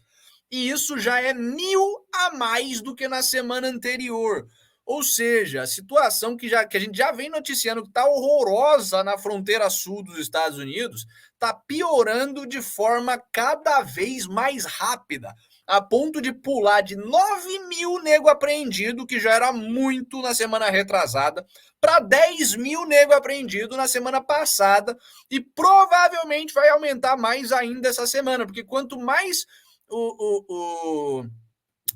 E isso já é 1.000 a mais do que na semana anterior. Ou seja, a situação que a gente já vem noticiando que está horrorosa na fronteira sul dos Estados Unidos, está piorando de forma cada vez mais rápida, a ponto de pular de 9.000 nego apreendido, que já era muito na semana retrasada, para 10.000 nego apreendido na semana passada, e provavelmente vai aumentar mais ainda essa semana, porque quanto mais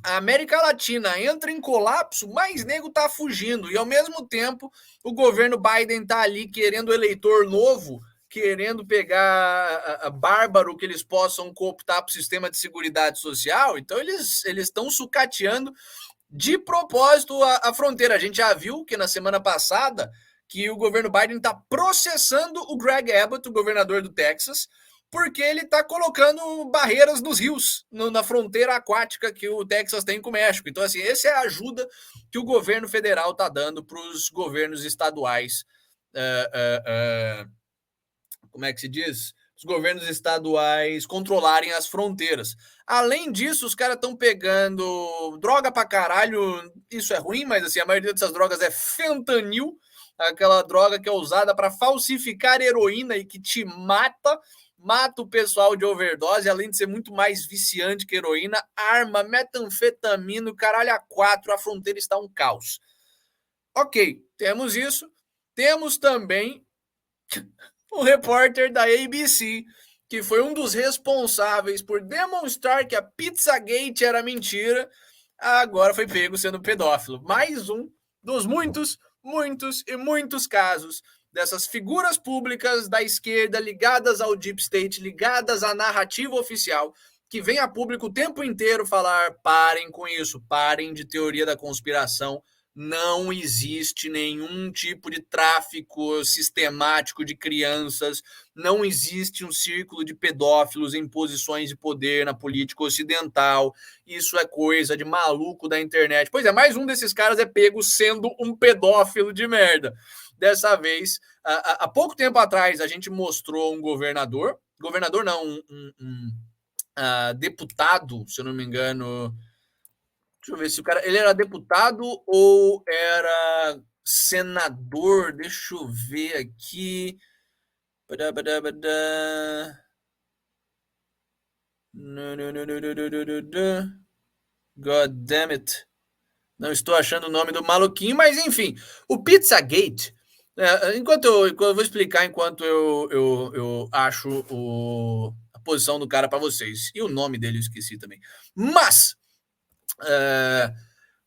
a América Latina entra em colapso, mais nego tá fugindo. E ao mesmo tempo, o governo Biden tá ali querendo eleitor novo, querendo pegar bárbaro que eles possam cooptar para o sistema de seguridade social. Então eles estão sucateando de propósito a fronteira. A gente já viu que na semana passada que o governo Biden está processando o Greg Abbott, o governador do Texas, porque ele está colocando barreiras nos rios, na fronteira aquática que o Texas tem com o México. Então, assim, essa é a ajuda que o governo federal está dando para os governos estaduais. Como é que se diz? Os governos estaduais controlarem as fronteiras. Além disso, os caras estão pegando droga pra caralho. Isso é ruim, mas assim, a maioria dessas drogas é fentanil, aquela droga que é usada para falsificar heroína e que te mata o pessoal de overdose, além de ser muito mais viciante que heroína, arma, metanfetamina, o caralho a 4, a fronteira está um caos. Ok, temos isso. Temos também o repórter da ABC, que foi um dos responsáveis por demonstrar que a Pizzagate era mentira, agora foi pego sendo pedófilo. Mais um dos muitos casos dessas figuras públicas da esquerda ligadas ao Deep State, ligadas à narrativa oficial, que vem a público o tempo inteiro falar: parem com isso, parem de teoria da conspiração, não existe nenhum tipo de tráfico sistemático de crianças, não existe um círculo de pedófilos em posições de poder na política ocidental, isso é coisa de maluco da internet. Pois é, mais um desses caras é pego sendo um pedófilo de merda. Dessa vez, há pouco tempo atrás, a gente mostrou um governador não, um deputado, se eu não me engano. Deixa eu ver se o cara. Ele era deputado ou era senador? Deixa eu ver aqui. God damn it. Não estou achando o nome do maluquinho, mas enfim. O Pizzagate. Enquanto eu vou explicar, enquanto eu acho a posição do cara para vocês. E o nome dele eu esqueci também. Mas.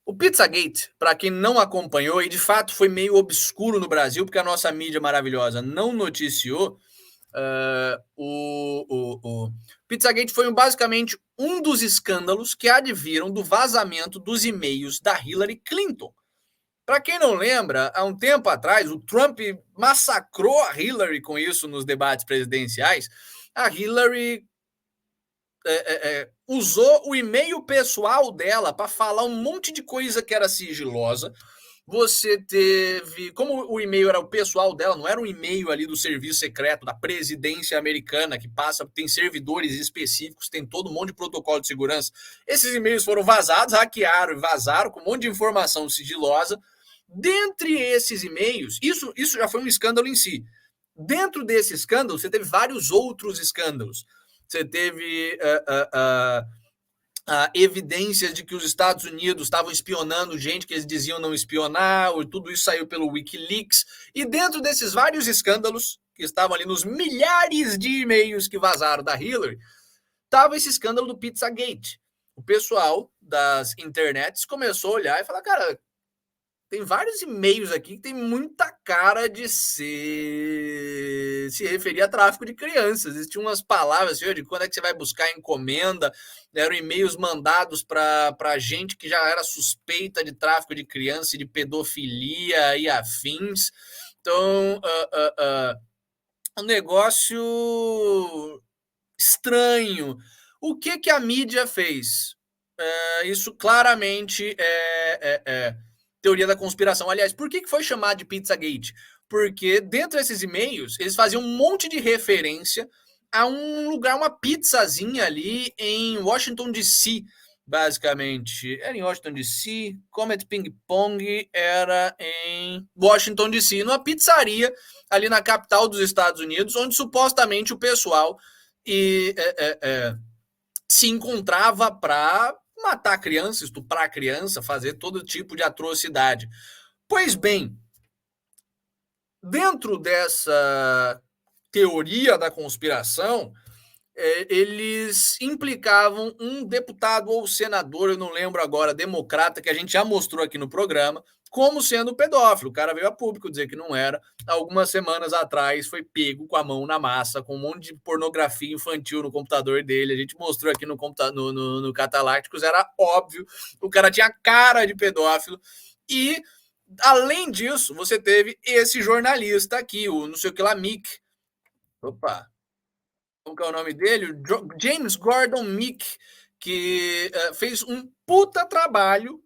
O Pizzagate, para quem não acompanhou, e de fato foi meio obscuro no Brasil, porque a nossa mídia maravilhosa não noticiou, o Pizzagate foi basicamente um dos escândalos que adviram do vazamento dos e-mails da Hillary Clinton. Para quem não lembra, há um tempo atrás, o Trump massacrou a Hillary com isso nos debates presidenciais. A Hillary usou o e-mail pessoal dela para falar um monte de coisa que era sigilosa. Você teve, como o e-mail era o pessoal dela, não era um e-mail ali do serviço secreto da presidência americana que passa, tem servidores específicos, tem todo um monte de protocolo de segurança. Esses e-mails foram vazados, hackearam e vazaram com um monte de informação sigilosa. Dentre esses e-mails, isso já foi um escândalo em si. Dentro desse escândalo, você teve vários outros escândalos. Você teve evidências de que os Estados Unidos estavam espionando gente que eles diziam não espionar, tudo isso saiu pelo Wikileaks, e dentro desses vários escândalos, que estavam ali nos milhares de e-mails que vazaram da Hillary, estava esse escândalo do Pizzagate. O pessoal das internets começou a olhar e falar, cara, tem vários e-mails aqui que tem muita cara de se referir a tráfico de crianças. Existiam umas palavras assim, de quando é que você vai buscar encomenda. Eram e-mails mandados para gente que já era suspeita de tráfico de criança e de pedofilia e afins. Então, um negócio estranho. O que a mídia fez? Isso claramente é teoria da conspiração. Aliás, por que foi chamado de Pizzagate? Porque dentro desses e-mails, eles faziam um monte de referência a um lugar, uma pizzazinha ali em Washington, D.C., basicamente. Era em Washington, D.C., Comet Ping Pong era em Washington, D.C., numa pizzaria ali na capital dos Estados Unidos, onde supostamente o pessoal se encontrava para matar criança, estuprar criança, fazer todo tipo de atrocidade. Pois bem, dentro dessa teoria da conspiração, eles implicavam um deputado ou senador, eu não lembro agora, democrata, que a gente já mostrou aqui no programa, como sendo pedófilo. O cara veio a público dizer que não era. Algumas semanas atrás foi pego com a mão na massa, com um monte de pornografia infantil no computador dele. A gente mostrou aqui no Catalácticos, era óbvio. O cara tinha cara de pedófilo. E, além disso, você teve esse jornalista aqui, o não sei o que lá, Mick. Opa, como que é o nome dele? James Gordon Mick, que fez um puta trabalho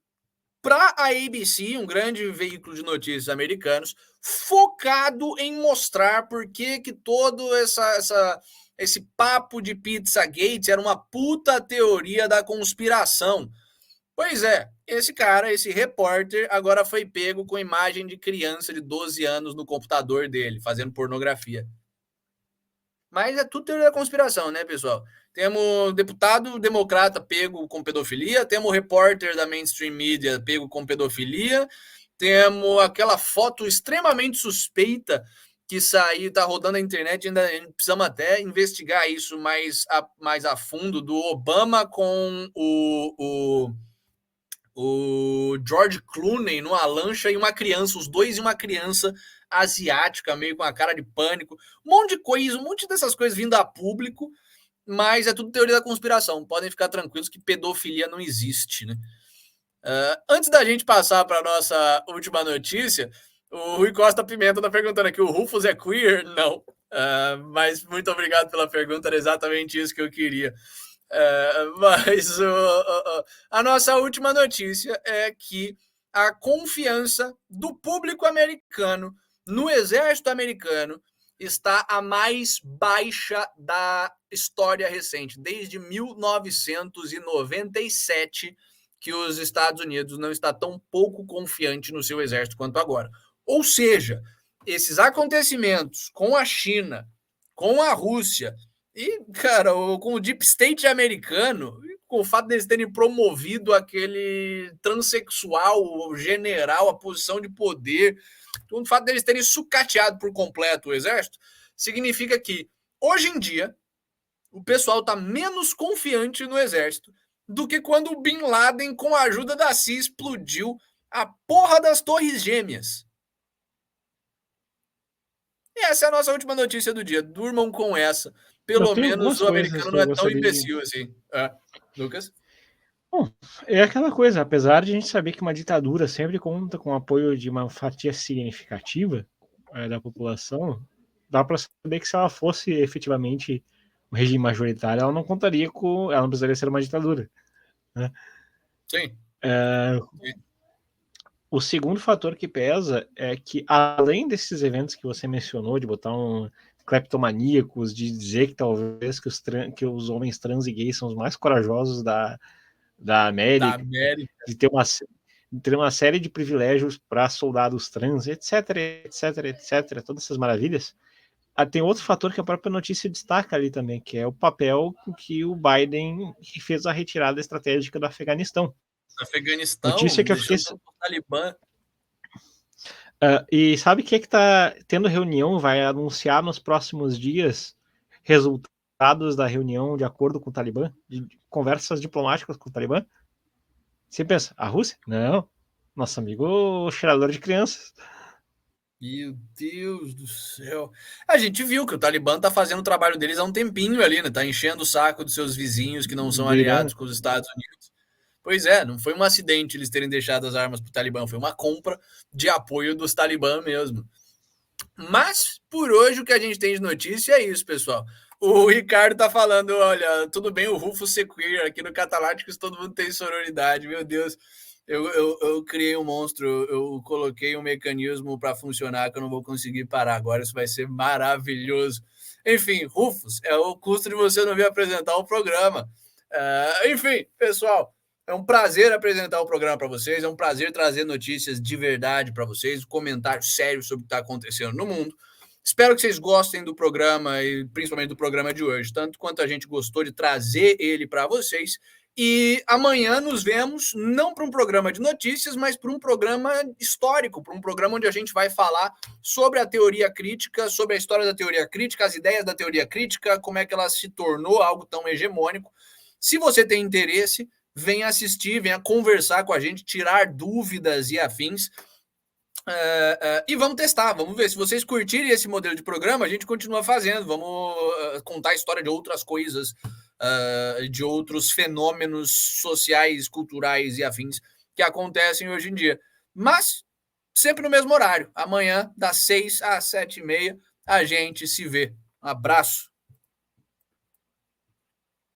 para a ABC, um grande veículo de notícias americanos, focado em mostrar por que todo esse papo de Pizzagate era uma puta teoria da conspiração. Pois é, esse cara, esse repórter, agora foi pego com imagem de criança de 12 anos no computador dele, fazendo pornografia. Mas é tudo teoria da conspiração, né, pessoal? Temos deputado democrata pego com pedofilia, temos repórter da mainstream media pego com pedofilia, temos aquela foto extremamente suspeita que saiu, tá rodando na internet, ainda precisamos até investigar isso mais a fundo, do Obama com o George Clooney numa lancha e uma criança, os dois e uma criança asiática, meio com a cara de pânico, um monte de coisa, um monte dessas coisas vindo a público, mas é tudo teoria da conspiração. Podem ficar tranquilos que pedofilia não existe, né? Antes da gente passar para a nossa última notícia, o Rui Costa Pimenta está perguntando aqui: o Rufus é queer? Não. Mas muito obrigado pela pergunta, era exatamente isso que eu queria. Mas a nossa última notícia é que a confiança do público americano no exército americano está a mais baixa da história recente, desde 1997, que os Estados Unidos não está tão pouco confiante no seu exército quanto agora. Ou seja, esses acontecimentos com a China, com a Rússia e, cara, com o Deep State americano, com o fato deles terem promovido aquele transexual general à posição de poder, com o fato deles terem sucateado por completo o exército, significa que, hoje em dia, o pessoal está menos confiante no exército do que quando o Bin Laden, com a ajuda da CIA, explodiu a porra das Torres Gêmeas. E essa é a nossa última notícia do dia. Durmam com essa. Pelo menos o americano não é tão imbecil assim. Lucas? Bom, é aquela coisa, apesar de a gente saber que uma ditadura sempre conta com o apoio de uma fatia significativa da população, dá para saber que se ela fosse efetivamente um regime majoritário, ela não contaria com. Ela não precisaria ser uma ditadura. Né? Sim. O segundo fator que pesa é que, além desses eventos que você mencionou, de botar cleptomaníacos, de dizer que talvez que os homens trans e gays são os mais corajosos da América, de ter uma série de privilégios para soldados trans, etc, etc, etc, todas essas maravilhas, tem outro fator que a própria notícia destaca ali também, que é o papel que o Biden fez a retirada estratégica do Afeganistão. Notícia que eu fiquei... o Talibã. E sabe quem é que está tendo reunião, vai anunciar nos próximos dias resultados da reunião de acordo com o Talibã, de conversas diplomáticas com o Talibã? Você pensa, a Rússia? Não. Nosso amigo cheirador de crianças. Meu Deus do céu. A gente viu que o Talibã tá fazendo o trabalho deles há um tempinho ali, né? Tá enchendo o saco dos seus vizinhos que não são Do Irã. aliados com os Estados Unidos. Pois é, não foi um acidente eles terem deixado as armas pro Talibã, foi uma compra de apoio dos Talibã mesmo. Mas, por hoje, o que a gente tem de notícia é isso, pessoal. O Ricardo tá falando, olha, tudo bem o Rufo ser queer, aqui no Cataláticos todo mundo tem sororidade, meu Deus. Eu criei um monstro, eu coloquei um mecanismo para funcionar que eu não vou conseguir parar agora, isso vai ser maravilhoso. Enfim, Rufus, é o custo de você não vir apresentar o programa. Enfim, pessoal, é um prazer apresentar o programa para vocês, é um prazer trazer notícias de verdade para vocês, comentários sérios sobre o que está acontecendo no mundo. Espero que vocês gostem do programa e principalmente do programa de hoje, tanto quanto a gente gostou de trazer ele para vocês. E amanhã nos vemos, não para um programa de notícias, mas para um programa histórico, para um programa onde a gente vai falar sobre a teoria crítica, sobre a história da teoria crítica, as ideias da teoria crítica, como é que ela se tornou algo tão hegemônico. Se você tem interesse, venha assistir, venha conversar com a gente, tirar dúvidas e afins. E vamos testar, vamos ver. Se vocês curtirem esse modelo de programa, a gente continua fazendo. Vamos contar a história de outras coisas, de outros fenômenos sociais, culturais e afins que acontecem hoje em dia. Mas sempre no mesmo horário. Amanhã, das 6 às 7h30, a gente se vê. Um abraço.